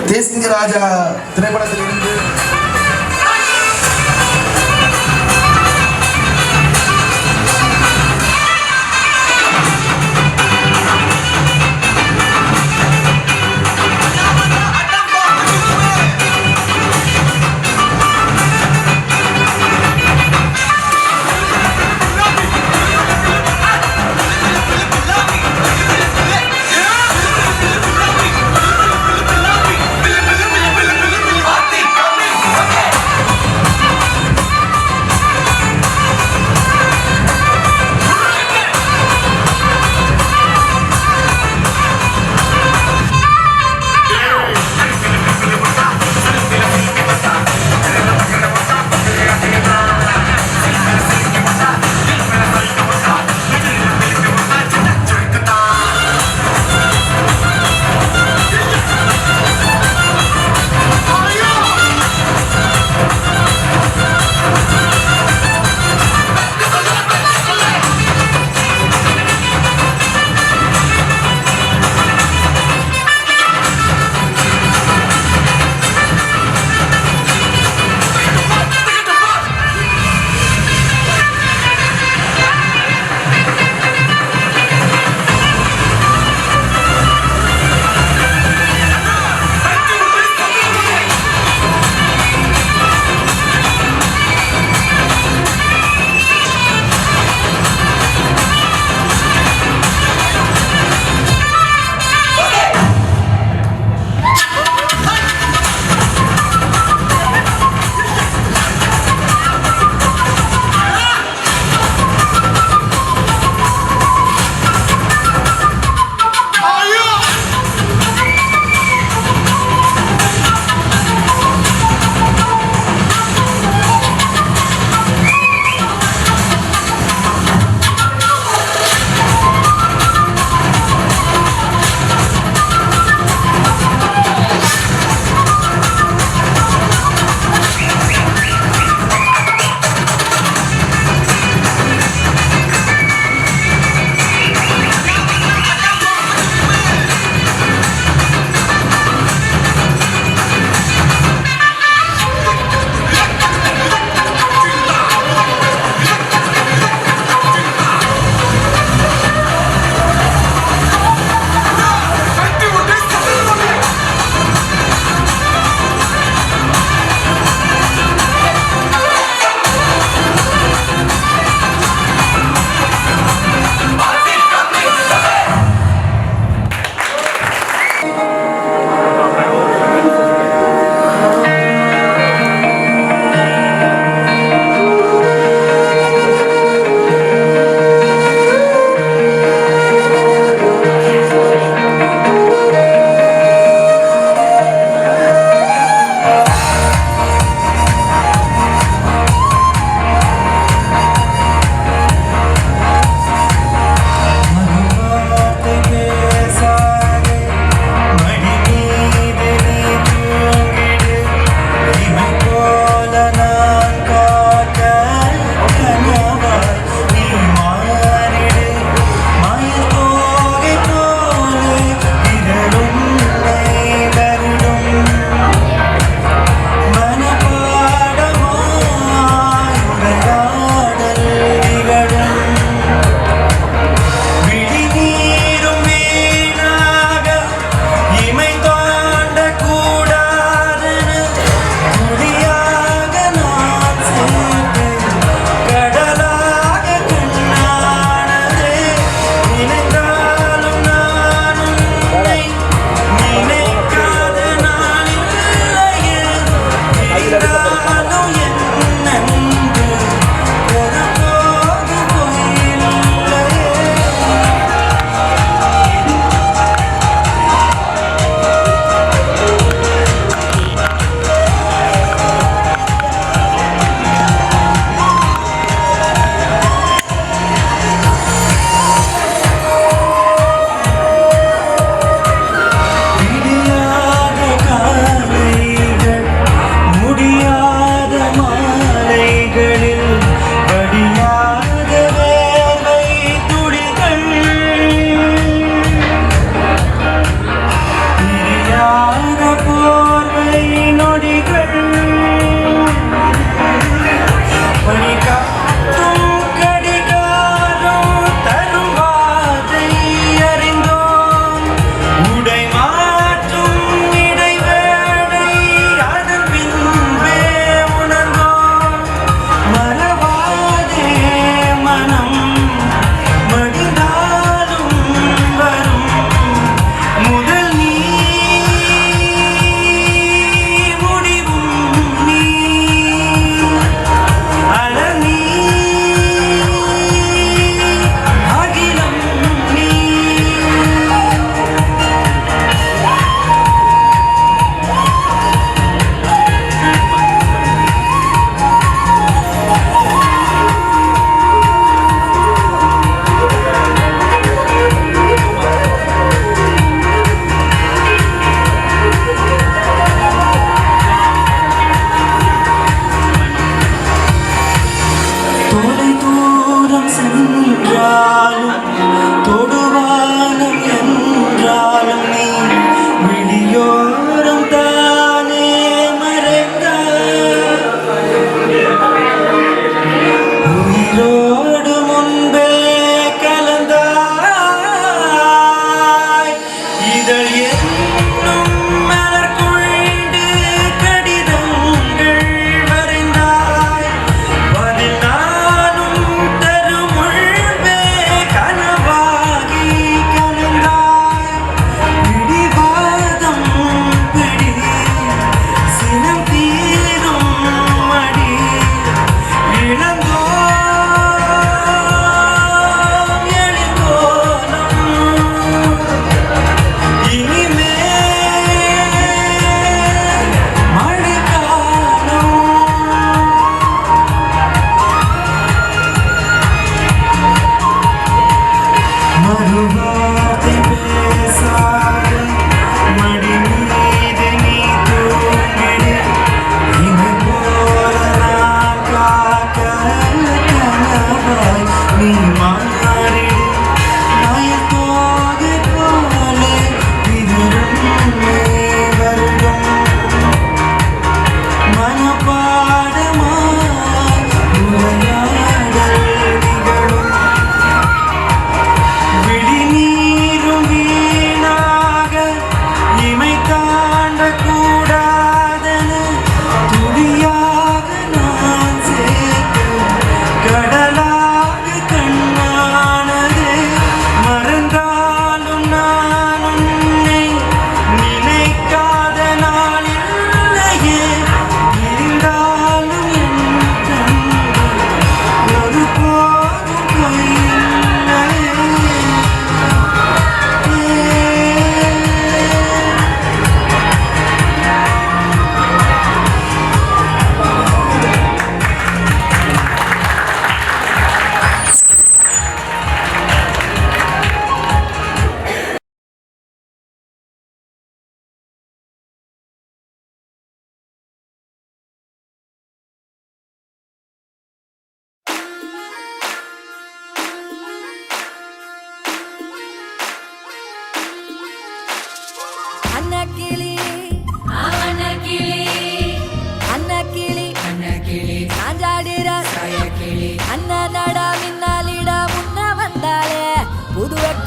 தேசிங்க ராஜா திரைப்படத்திலிருந்து ஆத்தி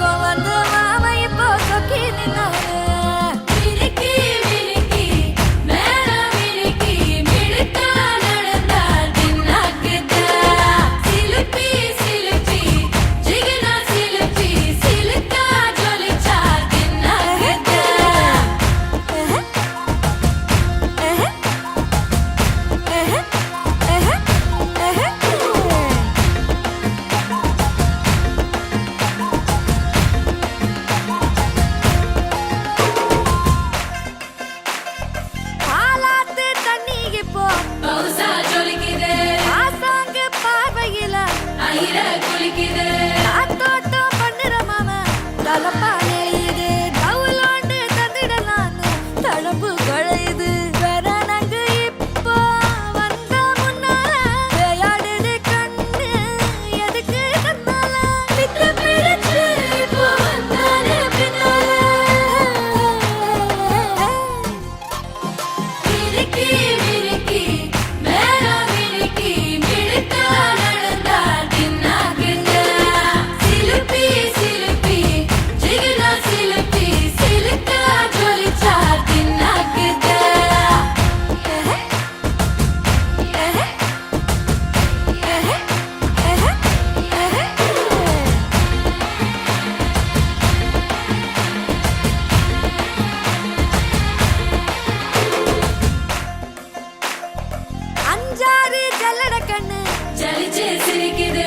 பக்கம் வந்து மாமா இப்போ சொக்கி நின்னாரு மினுக்கி மினுக்கி மேல மினுக்கி மிடுக்கா நடந்தா தின்னாக்குதா சிலுப்பி சிலுப்பி ஜிகினா சிலுப்பி சிலுக்கா ஜொலிச்சா தின்னாக்குதா பாலாத்து தண்ணி இப்போ பவுசா ஜொலிக்குது ஆசாங்க பார்வையில ஐர குளிக்குது காத்தோட்டம் பண்ணுற மாமா தலப்பா நெளியுது டவுலாண்டு தந்திடலான்னு தழம்பு குழையுது வரணங்க இப்போ வந்த முன்னால விளையாடுது கண்ணு எதுக்கு கண்ணால பித்து பிடிச்சு இப்போ வந்தாரு பின்னால மினுக்கி மினுக்கி மேல மினுக்கி மிடுக்கா நடந்தா தின்னாக்குதா சிலுப்பி சிலுப்பி ஜிகினா சிலுப்பி சிலுக்கா ஜொலிச்சா தின்னாக்குதா அஞ்சாறு ஜல்லட கண்ணு ஜலிச்சு சிரிக்குது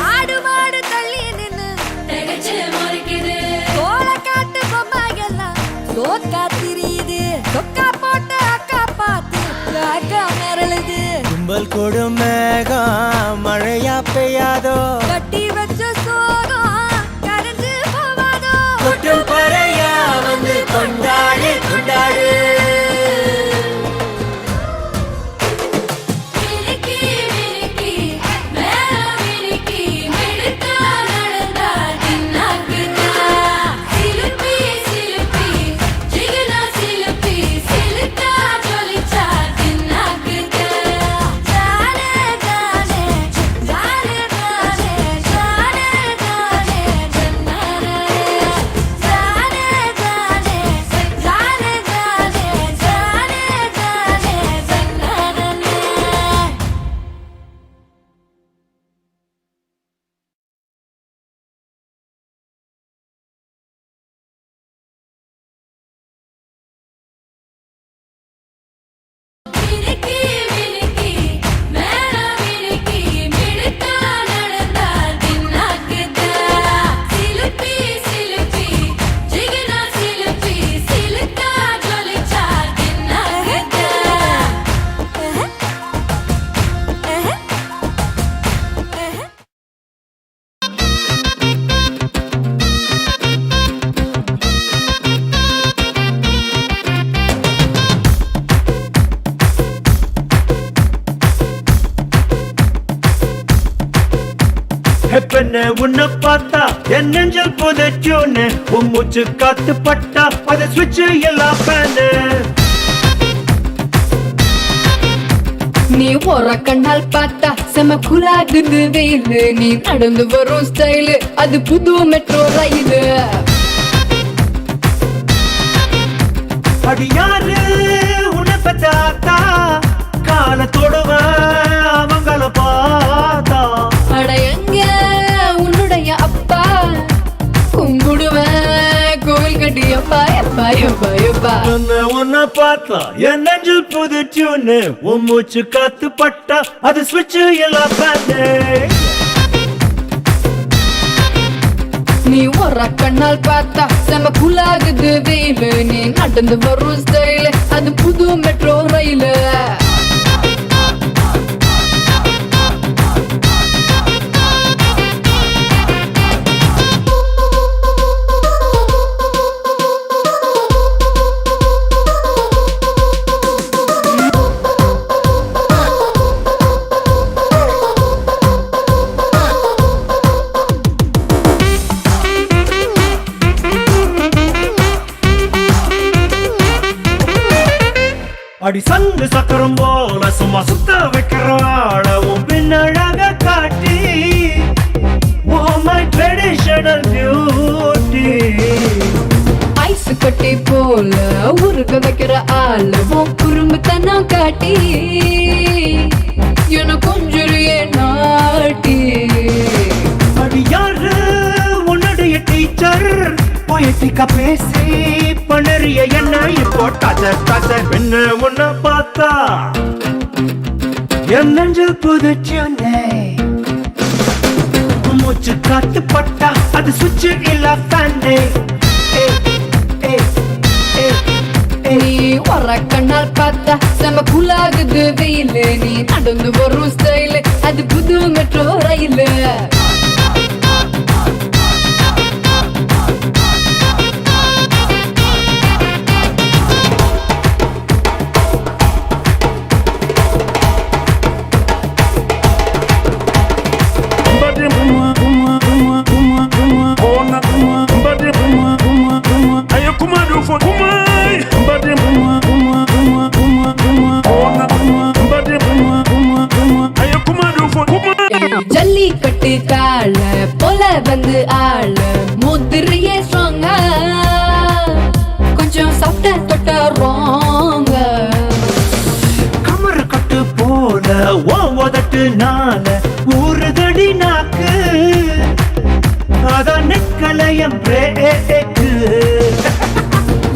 ஆடு மாடு தள்ளி நின்னு திகச்சு முறைக்குது தோள காட்டு பொம்மையெல்லாம் சோக்கா திரியுது சொக்கா போட்டு அக்கா பார்த்து காக்கா மிரளுது கும்பல் கொடும் மேகம் மழையா பெய்யாதோ கட்டி வச்ச சோகம் கரைஞ்சு போவாதோ கொட்டும் பறையா வந்து கொண்டாடு கொண்டாடு மினுக்கி மினுக்கி மேல மினுக்கி மிடுக்கா நடந்தா தின்னாக்குதா சிலுப்பி சிலுப்பி ஜிகினா சிலுப்பி சிலுக்கா ஜொலிச்சா தின்னாக்குதா ஜானே ஜானே ஜானே ஜானே ஜானே ஜானே ஜன்னாரே ஜானே ஜானே ஜானே ஜானே ஜானே ஜானே ஜன்னாரே மினுக்கி மினுக்கி மேல மினுக்கி மிடுக்கா நடந்தா தின்னாக்குதா சிலுப்பி சிலுப்பி ஜிகினா சிலுப்பி சிலுக்கா ஜொலிச்சா தின்னாக்குதா பெண்ண உன்னை பார்த்தா என் நெஞ்சல் புதைச்சோன்னு உன் மூச்சு காத்து பட்டா அதை சுவிட்ச் எல்லாம் பேனு நீ ஒரு கண்ணால் பார்த்தா செம குலாகுது வெயிலு நீ நடந்து வரும் ஸ்டைலு அது புது மெட்ரோ ரயிலு அடியாரு உன்னை பத்தாத்தா காலத்தோடுவ அவங்கள பார்த்தா அட எங்க உன்னுடைய அப்பா கும்பிடுவேன் கோவில் கட்டி எப்பா எப்பா எப்பா எப்பா உன்னை பார்த்தா என் நெஞ்சில் புதுச்சுன்னு உன் மூச்சு காத்து பட்டா அது சுவிட்ச் எல்லாம் பேனு நீ ஒரு கண்ணால் பார்த்தா செம குலாகுது வெயிலு நீ நடந்து வரும் ஸ்டைலு அது புது மெட்ரோ ரயிலு அடி சங்கு சக்கரம் போல சும்மா சுத்த வைக்கிறாள உன் பின்னழக காட்டி Oh my traditional beauty ஆளவும் குறும்புத்தனம் காட்டி என கொஞ்சுறியே நாட்டி. அடி யாரு உன்னுடைய டீச்சர் பொயட்டிக்கா பேசி பண்ணறிய என்ன இப்போ டாச்சர் என்ன உன்னை பார்த்தா என் நெஞ்சில் புதுச்சுனே மூச்சு காத்து பட்டா அது சுவிட்ச் இல்ல ஃபேனே. நீ வர கண்ணால் பார்த்தா செம கூலாகுது வெயிலு. நீ நடந்து வரும் ஸ்டைலு அது புது மெட்ரோ ரயிலு. ஜல்லிக்கட்டு கால போல வந்து ஆள முதிரிய ஸ்ட்ராங்கா கொஞ்சம் சாப்பிட்ட தொட்ட ரோங்க. கமர் கட்டு போல ஓதட்டு நால ஊறுதடி நாக்கு அதான் நிக்கலையம் பிரேக்கு.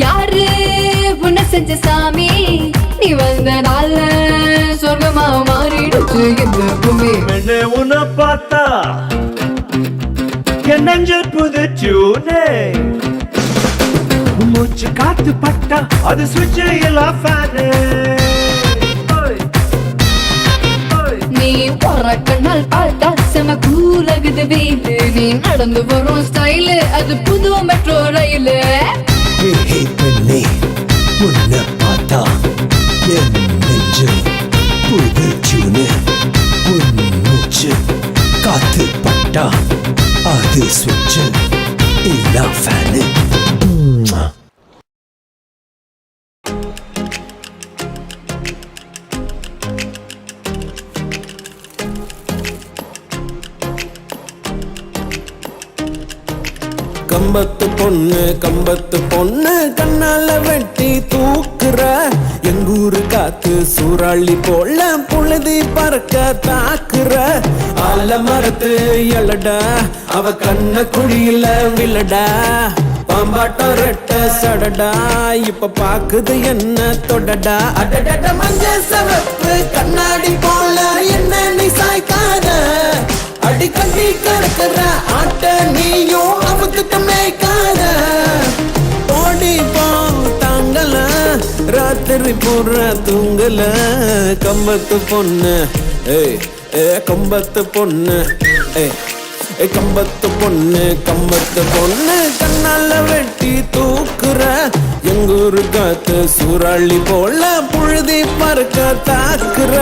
யாரு உன்னை செஞ்ச சாமி நீ வந்த நாள சொர்க்கமா மாறிடுச்சு இந்த பூமி. என்ன உன்னை பார்த்தா என் நெஞ்சில் புதுச்சூனே மூச்சு காத்து பட்டா அது சுவிட்ச் இல்ல ஃபேனே. நீ போற கண்ணால் பார்த்தா செம கூலகுது வெயிலு. நீ நடந்து வரும் ஸ்டைலு அது புது மெட்ரோ ரயிலு. பெண்ணே உன்னை பார்த்தா என் நெஞ்சு புதுச்சுனே உன் மூச்சு காத்து பட்டா அது சுவிட்ச் இல்ல ஃபேனு. கம்பத்து பொண்ணு கண்ணால வெட்டி தூக்குற எங்கூரு காத்து சூறாளி போல புழுதி பறக்க தாக்குற. ஆல மரத்து எழடா அவ கண்ண குழியில விழடா பாம்பாட்டம் ரெட்ட சடடா இப்ப பாக்குது என்ன தொடடா. அடடட மஞ்ச சவப்பு கண்ணாடி போல என்ன நீ சாய்க்காத அடி கட்டி கறக்குற ஆட்ட நீயும் அவுத்துட்ட மேய்க்காத. ஓடி போ தாங்கல ராத்திரி பூர தூங்கல கம்பத்து பொண்ணு கம்பத்து பொண்ணு கம்பத்து பொண்ணு கண்ணால வெட்டி தூக்குற எங்கூரு காத்து சூறாளி போல புழுதி பறக்க தாக்குற.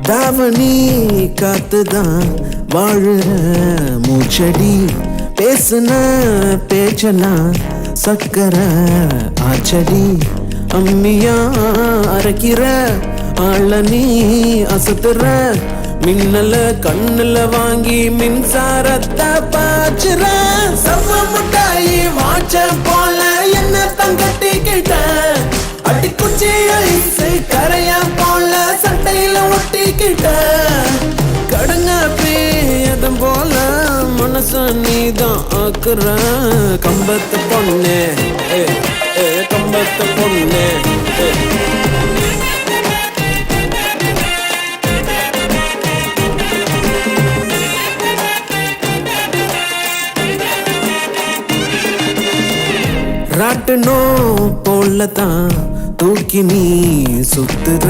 தாவணி காத்துதான் வாழுற மூச்சடி பேசுன பேச்சலாம் சக்கர ஆச்சடி. அம்மியா அரைக்கிற ஆள நீ அசத்துற மின்னல கண்ணுல வாங்கி மின்சாரத்தை பாச்சுற. சம்ம முட்டாயி வாச்ச போல என்ன தங்கட்டிக்கிட்ட அடிக்குச்சி ஐசு கரையா போல சட்டையில ஒட்டிக்கிட்ட. கடுங்க பேதம் போல மனச நீதான் ஆக்குற கம்பத்து பொண்ணு கம்பத்து பொண்ணு. ராட்டுனோ போலதான் தூக்கி நீ சுத்துற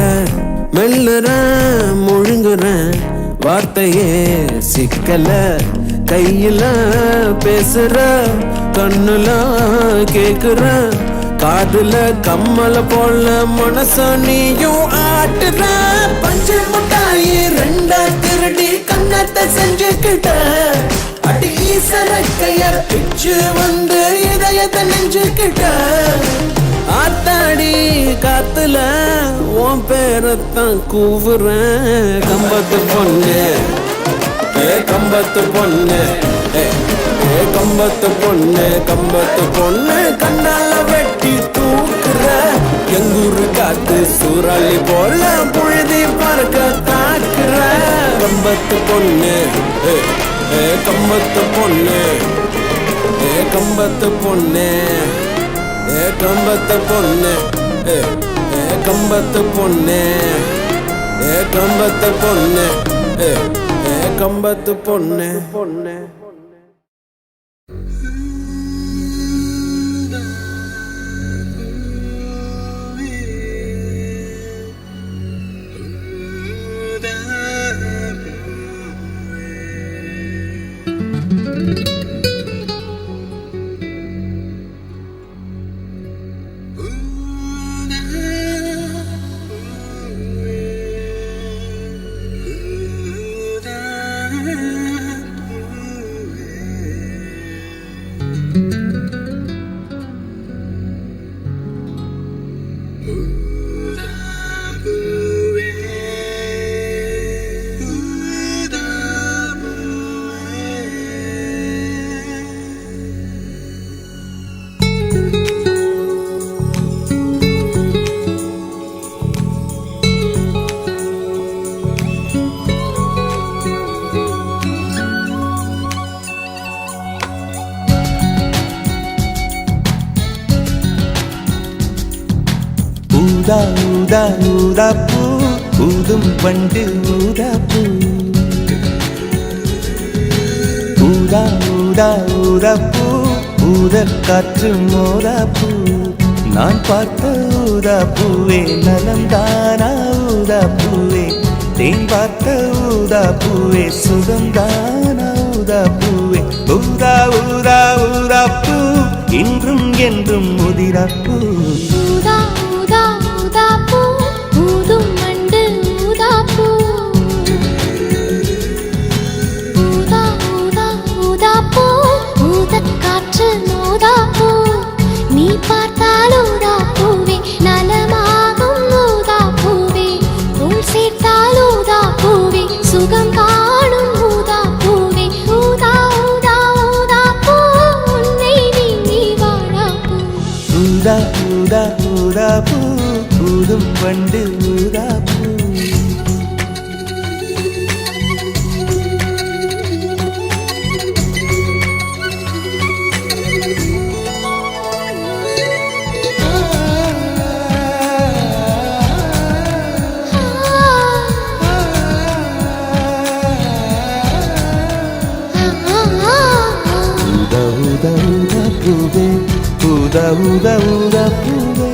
மெல்லுற முழுங்குற வார்த்தையே சிக்கல கையில பேசுற கண்ணுல கேக்குற காதுல கம்மல போல மனச நீயும் ஆட்டுற பஞ்சு முட்டாயி ரெண்டா திருடி கண்ணத்தை செஞ்சுக்கிட்ட அடி சரக்கைய பிச்சு வந்து இதயத்தை நெஞ்சுக்கிட்ட ஆத்தாடி காத்துல உன் பேரத்தான் கூவுறேன் கம்பத்து பொண்ணு கம்பத்து பொண்ணு கம்பத்து பொண்ணு கம்பத்து பொண்ணு கண்ணால வெட்டி தூக்குற எங்கூரு காத்து சூறாளி போல புழுதி பறக்க தாக்குற கம்பத்து பொண்ணு கம்பத்து பொண்ணு கம்பத்து பொண்ணு கம்பத்து பொண்ணு கம்பத்து பொண்ணு கம்பத்து பொண்ணு கம்பத்து பொண்ணு பொண்ணு ஊதா ஊதா ஊதா பூ ஊதும் பண்டு ஊதா பூ ஊதா ஊதா ஊதா பூ ஊதற் காற்று மோதா பூ நான் பார்த்த ஊதா பூவே நலம்தானா ஊதா பூவே தேன் பார்த்த ஊதா பூவே சுகம்தானா ஊதா பூவே ஊதா ஊதா ஊதா பூ இன்றும் என்றும் முதிரா பூ ஊதா ஊதா ஊதா பூ ஊதும் மண்டு ஊதா பூ ஊதா ஊதா ஊதா பூ ஊதற் காற்று மோதா பூ நீ பார்த்தால் ஊதா பூவே நலமாகும் ஊதா பூவே உள் சேர்த்தால் ஊதா பூவே சுகம் காணும் ஊதா பூவே ஊதா ஊதா ஊதா பூ உன்னை நீ வாழா பூ ஊதா ஊதா ஊதா பூ ஊதும் பண்டு ஊதா பூ ஊதா ஊதா ஊதா பூவே ஊதா ஊதா ஊதா பூவே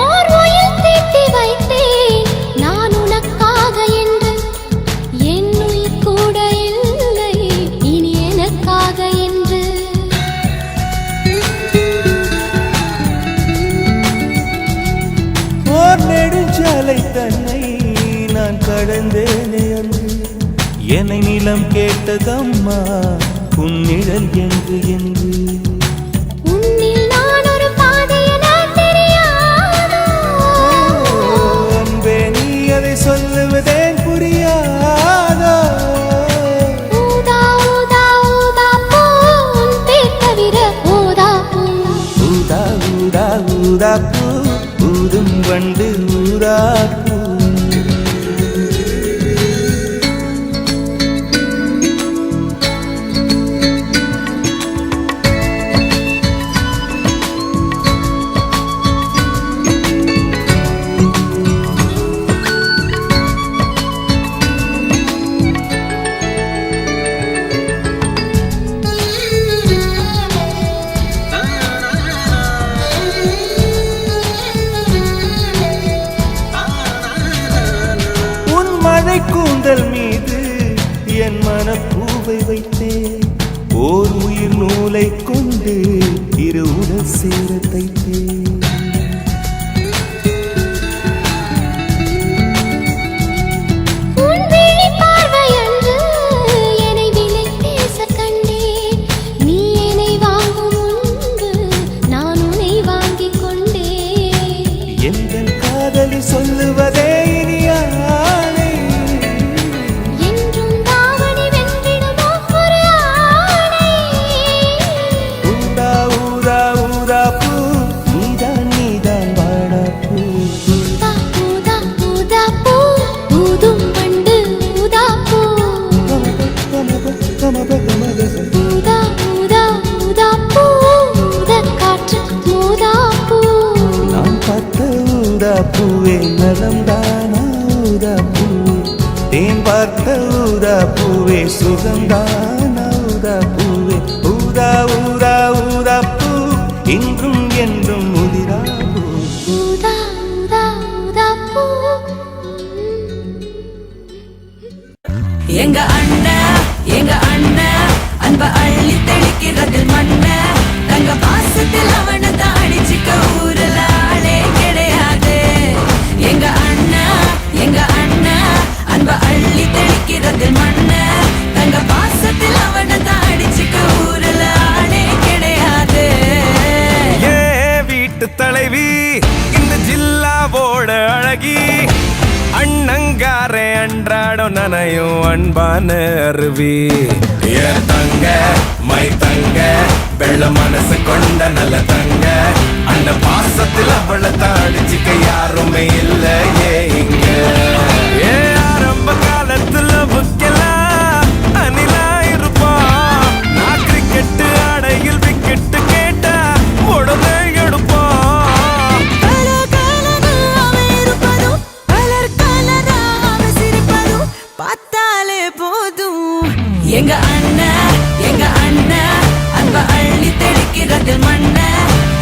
ஓர் உயிர் தீட்டி வைத்தேன் நான் உனக்காக என்று என் உயிர் கூட இல்லை இனி எனக்காக என்று ஓர் நெடுஞ்சாலை தன்னை நான் கடந்தேனே அன்று என்னை நிலம் கேட்டதம்மா உன்னிழல் என்று என்று உன்னில் நான் ஒரு பாதை என தெரியாதோ அன்பே நீ அதை சொல்லுவதேன் புரியாதோ ஊதா ஊதா ஊதா பூ உன் பேர் தவிர ஊதா பூ ஊதா ஊதா ஊதா பூ ஊதும் வண்டு ஊதா பூ மனப்பூவை வைத்தேன் ஓர் உயிர் நூலை கொண்டு இரு உடல் சேர தைத்தேன் சொல்லுவதே இனியானே என்றும் தாவணி வென்றிடுமோ ஒரு ஆணை ஊதா ஊதா ஊதா பூ நீதான் நீதான் வாடா பூ ஊதா ஊதா ஊதா பூ ஊதும் வண்டு ஊதா பூ ஊதா ஊதா ஊதா பூ ஊதக் காற்று ஊதா பூ நான் பார்த்த ஊதா பூவே நலம்தானா ஊதா பூவே தேன் பார்த்த ஊதா பூவே சுகம்தானா ஊதா பூவே ஊதா ஊதா ஊதா பூ இன்றும் என்றும் முதிரா பூ ஊதா ஊதா ஊதா பூ எங்க அண்ணன் அன்ப அள்ளி தெளிக்கிறதில் மண்ண தங்க பாசத்தில் அவனை தாடிச்சிக்க ஊரல ஆளே கிடையாது எங்க அண்ணன் அன்ப அள்ளி தெளிக்கிறதில் மண்ண தங்க பாசத்தில் அவனை தாடிச்சிக்க ஊரல ஆளே கிடையாது ஏ வீட்டு தலைவி இந்த ஜில்லாவோட அழகி அண்ணங்காரே அன்றாடம் நனையும் அன்பான அருவி ஏ தங்க மை தங்க வெள்ள மனசு கொண்ட நல்ல தங்க அந்த பாசத்தில் அவளை தாடிச்சிக்க யாருமே இல்லையே இங்க ஏ ஆரம்ப காலத்துல புக்கலாம் அணிலா இருப்பான் நான் கிரிக்கெட்டு ஆடையில் விக்கெட்டு கேட்டா உடனே எடுப்பான் பார்த்தாலே போதும் எங்க அண்ணன் அன்ப அள்ளி தெளிக்கிறது மண்ண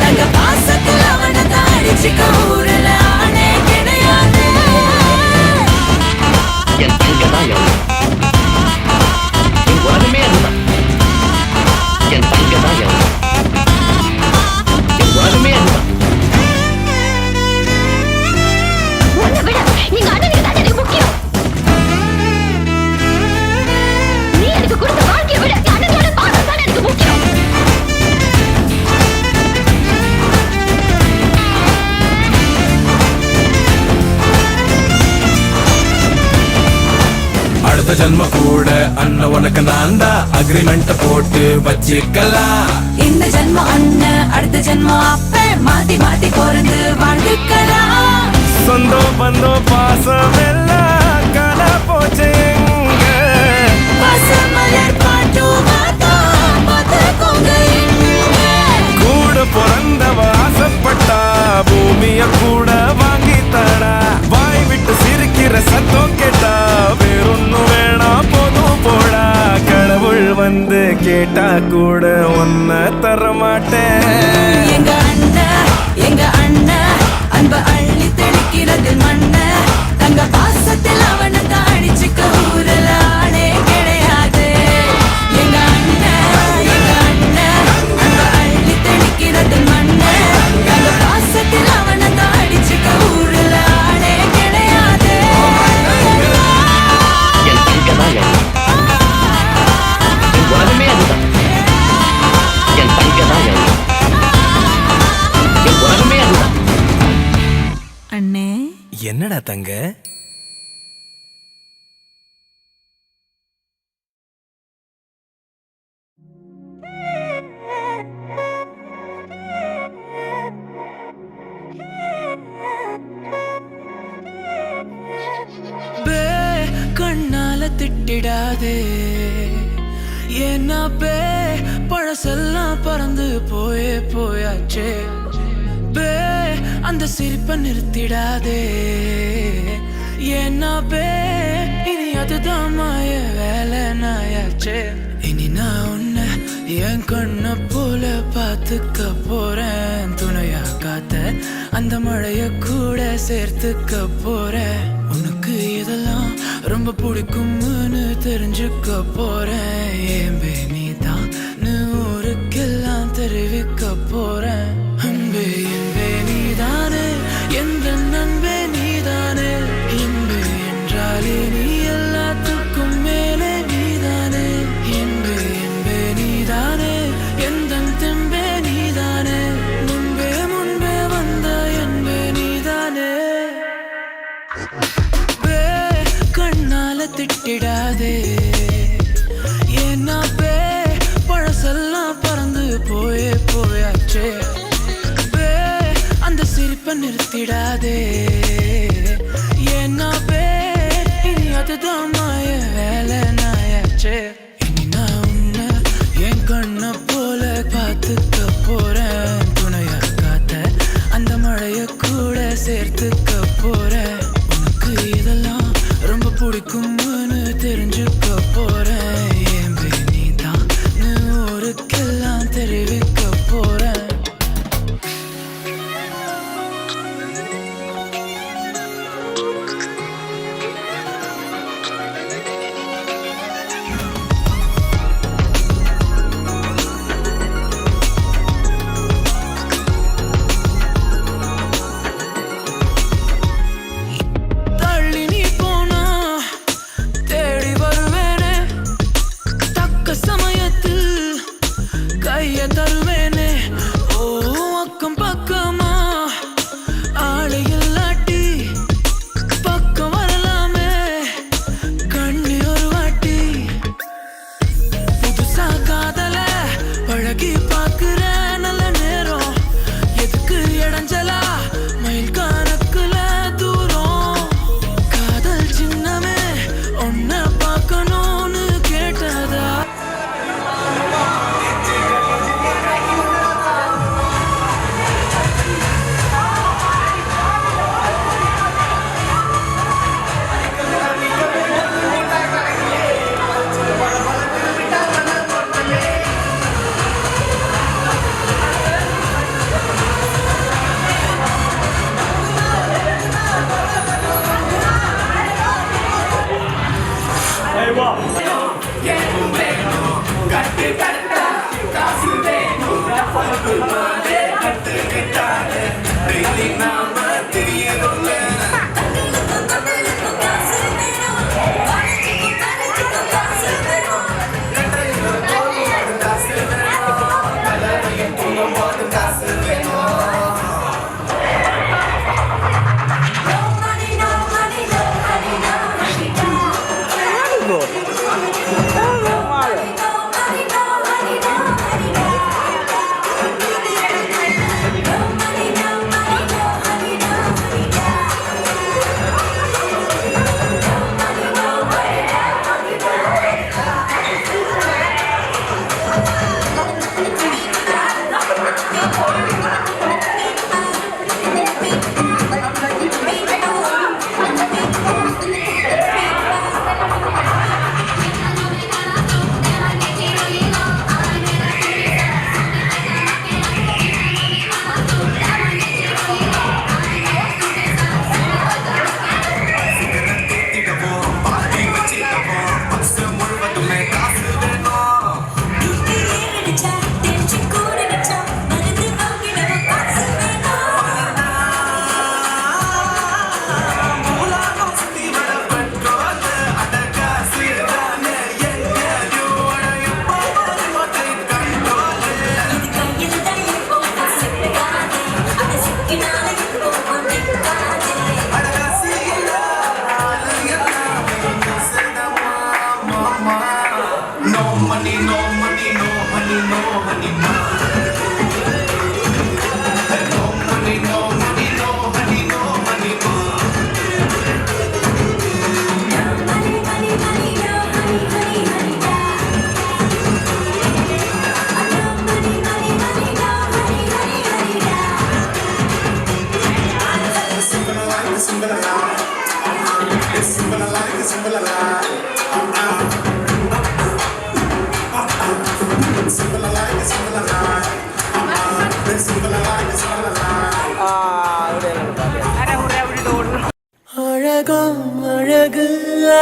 தங்க பாசத்தில் அவனை தாடிச்சிக்க ஊரல ஆணே கிடையாது என் தங்கதான் என் உலகமே அதுதான் என் தங்கதான் என் உலகமே அதுதான் உன்னை விட எங்க அண்ணனுக்கு தான் எனக்கு முக்கியம் நீ எனக்கு கொடுத்த வாழ்க்கையை விட அண்ணனோட பாசம் தான் எனக்கு முக்கியம் அடுத்த ஜன்ம கூட அண்ணன் உனக்கு நான் தான் அக்ரிமெண்ட் போட்டு வச்சுக்கலாம் இந்த ஜென்மம் அண்ணன் அடுத்த ஜென்மம் அப்ப மாத்தி மாத்தி பிறந்து வாழ்ந்துக்கலாம் சொந்தம் பந்தம் பாசம் எல்லாம் காண போச்சு எங்க பசுமலர் பாட்டு பார்த்துக்கோங்க கூட பிறந்தவ ஆசைப்பட்டா பூமிய கூட வாங்கி தடா வாய் விட்டு சிரிக்கிற சத்தம் கேட்டா வேறொன்னும் வேணாம் போதும் போடா கடவுள் வந்து கேட்டா கூட ஒன்ன தர மாட்டேன் எங்க அண்ணன் அன்ப அள்ளி தெளிக்கிறது மண்ண தங்க பாசத்தில் அவனை தாடிச்சிக்க ஊரல ஆளே கிடையாது எங்க அண்ணன் அன்ப அள்ளி தெளிக்கிறது மண்ண தங்க பாசத்தில் அவனை தாடிச்சிக்க ஊரல ஆளே கிடையாது என் தங்கதான் என் உலகமே அதுதான் என் தங்கதான் என் உலகமே அதுதான் அண்ணே என்னடா தங்க கண்ணால திட்டிடாதே ஏன்னா பழசெல்லாம் பறந்து போயாச்சே அந்த சிரிப்பை நிறுத்திடாதே ஏன்னா இனி அதுதான் மாய வேலை நாயாச்சே இனி நான் உன்னை என் கண்ண போல பார்த்துக்க போறேன் துணையா காத்த அந்த மழைய கூட சேர்த்துக்க போறேன் உனக்கு இதெல்லாம் ரொம்ப பிடிக்கும்னு தெரிஞ்சுக்க போறேன் என் பேணி தான் ஊருக்கெல்லாம் தெரிவிக்க போறேன் அன்பே என்பே நீதானே எந்த நண்பே நீதானே இன்பே என்றாலே நீ எல்லாத்துக்கும் மேலே நீதானே என்பே என்பே நீதானே எந்த தெம்பே நீதானே முன்பே முன்பே வந்த என்பே நீதானே கண்ணால திட்டிடாதே ஏன்னா பழசெல்லாம் பறந்து போயாச்சே அந்த சிரிப்பை நிறுத்திடாதே ஏன்னா இனி அதுதான் மாய வேலை நாயாச்சே இனி நான் உன்னை என் கண்ணை போல பார்த்துக்க போறேன் துணையா காத்த அந்த மழைய கூட சேர்த்துக்க போறேன் உனக்கு இதெல்லாம் ரொம்ப பிடிக்கும்னு தெரிஞ்சுக்க போறேன் என் பேணி தான் ஊருக்கெல்லாம் தெரிவிக்க போறேன் தள்ளி நீ போனா தேடி வருவேனே தக்க சமயத்தில் கைய தருவேனே ஓ அக்கம் பக்கமா ஆளை இல்லாட்டி பக்கம் வரலாமே கண்ணி ஒரு வாட்டி புதுசா காதல பழகி பாக்குற நல்ல நேரம் எதுக்கு இடைஞ்சலா மயில் கணக்குல தூரம் காதல் சின்னமே ஒன்ன பார்க்கணும்னு கேட்டதா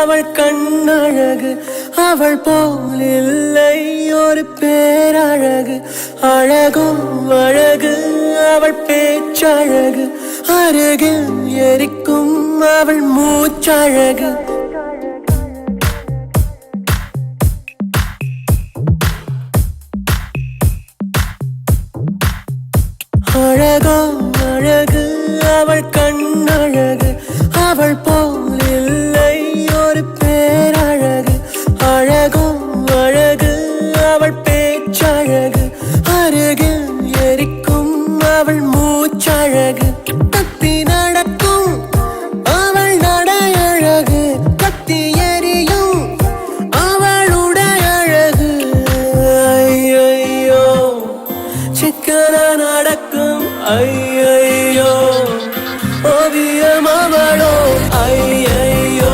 அவள் கண்ணழகு அவள் போல் இல்லை ஒரு பேரழகு அழகும் அழகு அவள் பேச்சழகு அருகில் எரிக்கும் அவள் மூச்சழகு அழகோ அழகு அவள் கண்ணழகு அவள் போல் இல்லை ஒரு பேரழகு அழகோ அழகு அவள் பேச்சழகு அருகில் எரிக்கும் அவள் மூச்சழகு கத்தி நடக்கும் அவள் நடையழகு கத்தி எரியும் அவளுடைய அழகு ஐயோ சிக்கன நடக்கும் ஐயோ ஓவியம் அவளோ ஐயோ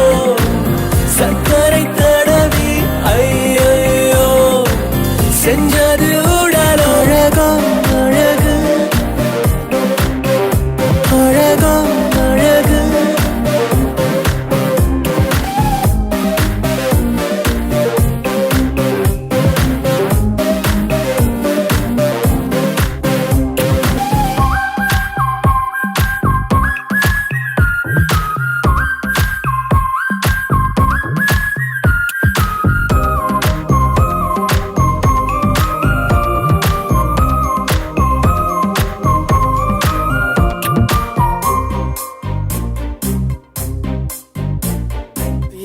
சக்கரை தடவி ஐயோ செஞ்சது உடல் அழகோ அழகு அழகோ அழகு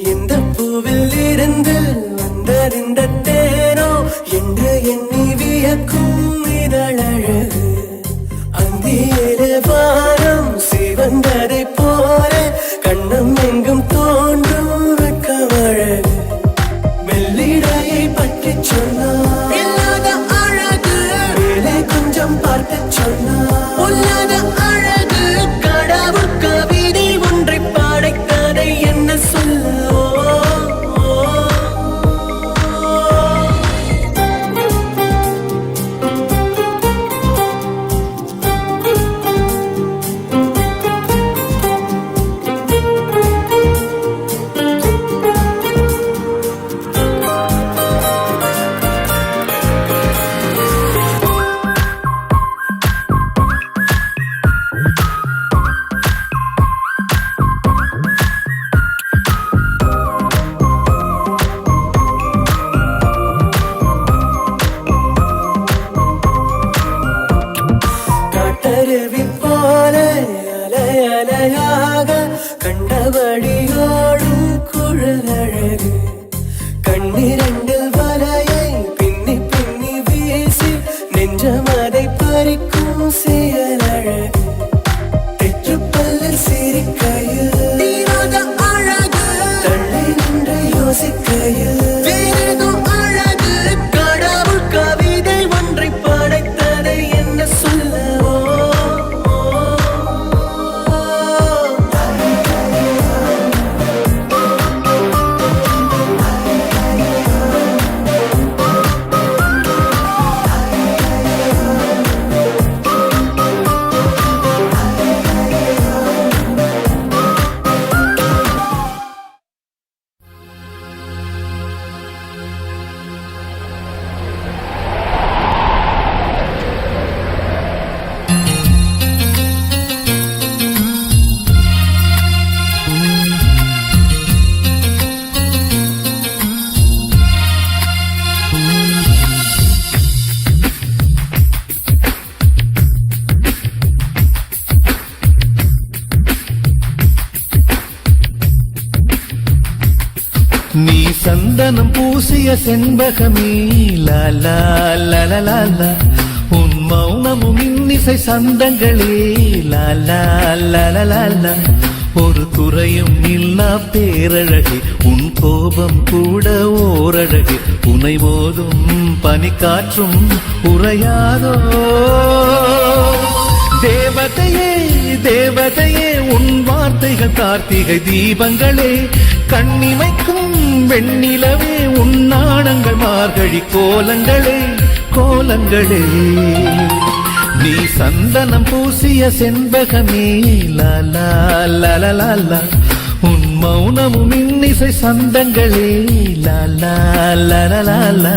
இந்த பூவில் இருந்து வந்தறிந்த தேனோ என்று எண்ணி வியக்கும் இதழழகு அந்தியிலே வானம் சிவந்ததை போல கண்ணம் எங்கும் தோன்றும் வெட்கமழகு மெல்லிடையை பற்றி சொன்னார் இல்லாத அழகு மேலே கொஞ்சம் பார்த்து சொன்னார் உள்ளாத அழகு கடவுள் கவிதை ஒன்றை பாடைக்கதை என்ன சொல்ல காட்டருவி போல அலை அலையாக கண்டபடியோடும் குழலழகு கண்ணிரண்டில் வலையை பின்னி பின்னி வீசி நெஞ்சமதை பறிக்கும் செயலழகு தெற்றுப்பல்லில் சிரிக்கையில் தீராத அழகு தள்ளி நின்று யோசிக்கையில் வேறேதோ அழகு கடவுள் கவிதை ஒன்றை படைத்ததை என்ன சொல்லவோ நீ சந்தனம் பூசிய செண்பகமே லாலா லாலா உன் மௌனமும் இன்னிசை சந்தங்களே லாலா லாலா ஒரு குறையும் இல்லா பேரழகே உன் கோபம் கூட ஓரழகே உனை மோதும் பனிக்காற்றும் உறையாதோ தேவதையே தேவதையே உன் வார்த்தைகள் கார்த்திகை தீபங்களே கண்ணிமைக்கும் வெண்ணிலவே உன் நாணங்கள் மார்கழி கோலங்களே கோலங்களே நீ சந்தனம் பூசிய செண்பகமே லாலா லாலா உன் மௌனமும் இன்னிசை சந்தங்களே லா லா லா லா லா லா.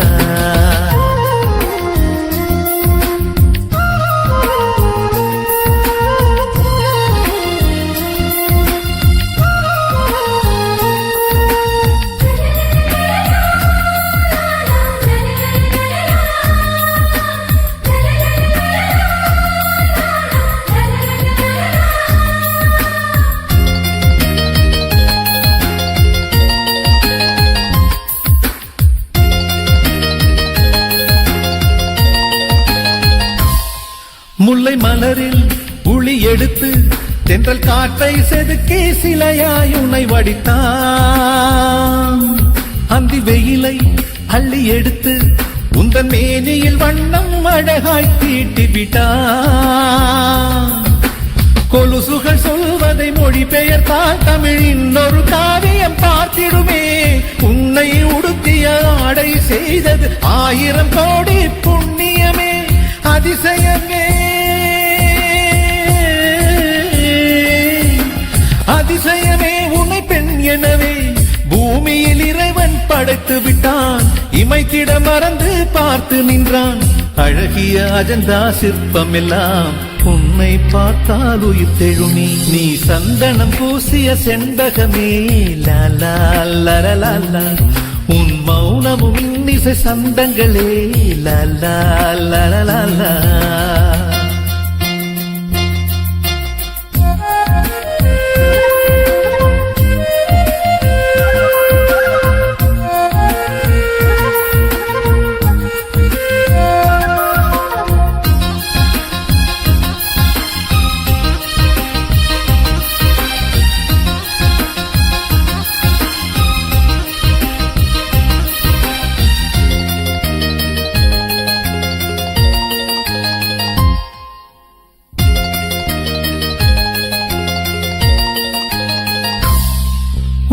முல்லை மலரில் உளி எடுத்து தென்றல் காற்றை செதுக்கி சிலையாய் உன்னை வடித்தான். அந்தி வெயிலை அள்ளி எடுத்து உந்தன் மேனியில் வண்ணம் அழகாய் தீட்டி விட்டான். கொலுசுகள் சொல்வதை மொழிபெயர்த்தால் தமிழின் ஒரு காவியம் பார்த்திடுமே. உன்னை உடுத்திய ஆடை செய்தது 1000 கோடி புண்ணியமே. அதிசயமே அதிசயமே உன்னை பெண் எனவே பூமியில் இறைவன் படைத்து விட்டான். இமைத்திட மறந்து பார்த்து நின்றான். அழகிய அஜந்தா சிற்பம் எல்லாம் உன்னை பார்த்தால் உயிர் தெழுமே. நீ சந்தனம் பூசிய செண்பகமே லா லா லா லா லா. உன் மௌனமும் இன்னிசை சந்தங்களே லா லா லா லா லா.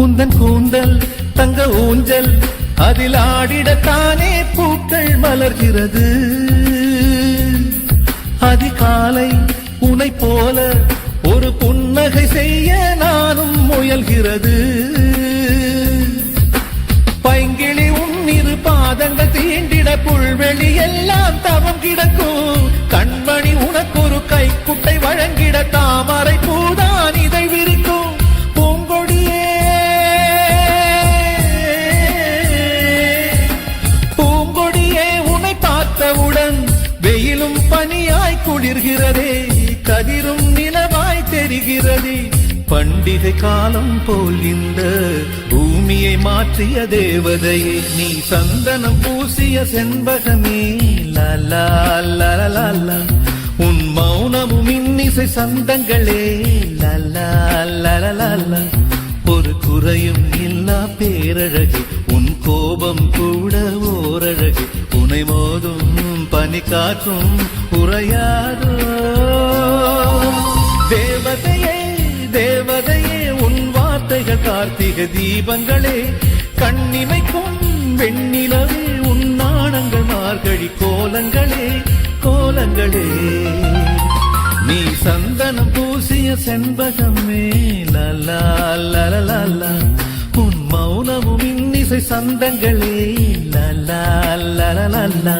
உந்தன் கூந்தல் தங்க ஊஞ்சல் அதில் ஆடிடத்தானே பூக்கள் மலர்கிறது. அதிகாலை உனை போல ஒரு புன்னகை செய்ய நானும் முயல்கிறது. பைங்கிளி உன்னிரு பாதங்கள் தீண்டிட புல்வெளி எல்லாம் தவம் கிடக்கும். கண்மணி உனக்கு ஒரு கைக்குட்டை வழங்கிட தாமரை பூதான் இதை விரிக்கும். பூங்கொடியே பூங்கொடியே உன்னை பார்த்தவுடன் வெயிலும் பனியாய் குளிர்கிறதே. கதிரும் நிலவாய் தெரிகிறதே. பண்டிகை காலம் போல் இந்த பூமியை மாற்றிய தேவதையே. நீ சந்தனம் பூசிய செண்பகமே லா லா லா லா லா. உன் மௌனமும் இன்னிசை சந்தங்களே லா லா லா லா லா. ஒரு குறையும் இல்லா பேரழகி உன் கோபம் கூட ஓரழகி. உனை மோதும் பனி காற்றும் உறையாதோ. தேவதையே தேவதையே உன் வார்த்தைகள் கார்த்திகை தீபங்களே. கண்ணிமைக்கும் வெண்ணிலவே உன் நாணங்கள் மார்கழி கோலங்களே கோலங்களே. நீ சந்தனம் பூசிய செண்பகமே லா லா லா லா லா. உன் மௌனமும் இன்னிசை சந்தங்களே லா லா லா லா லா.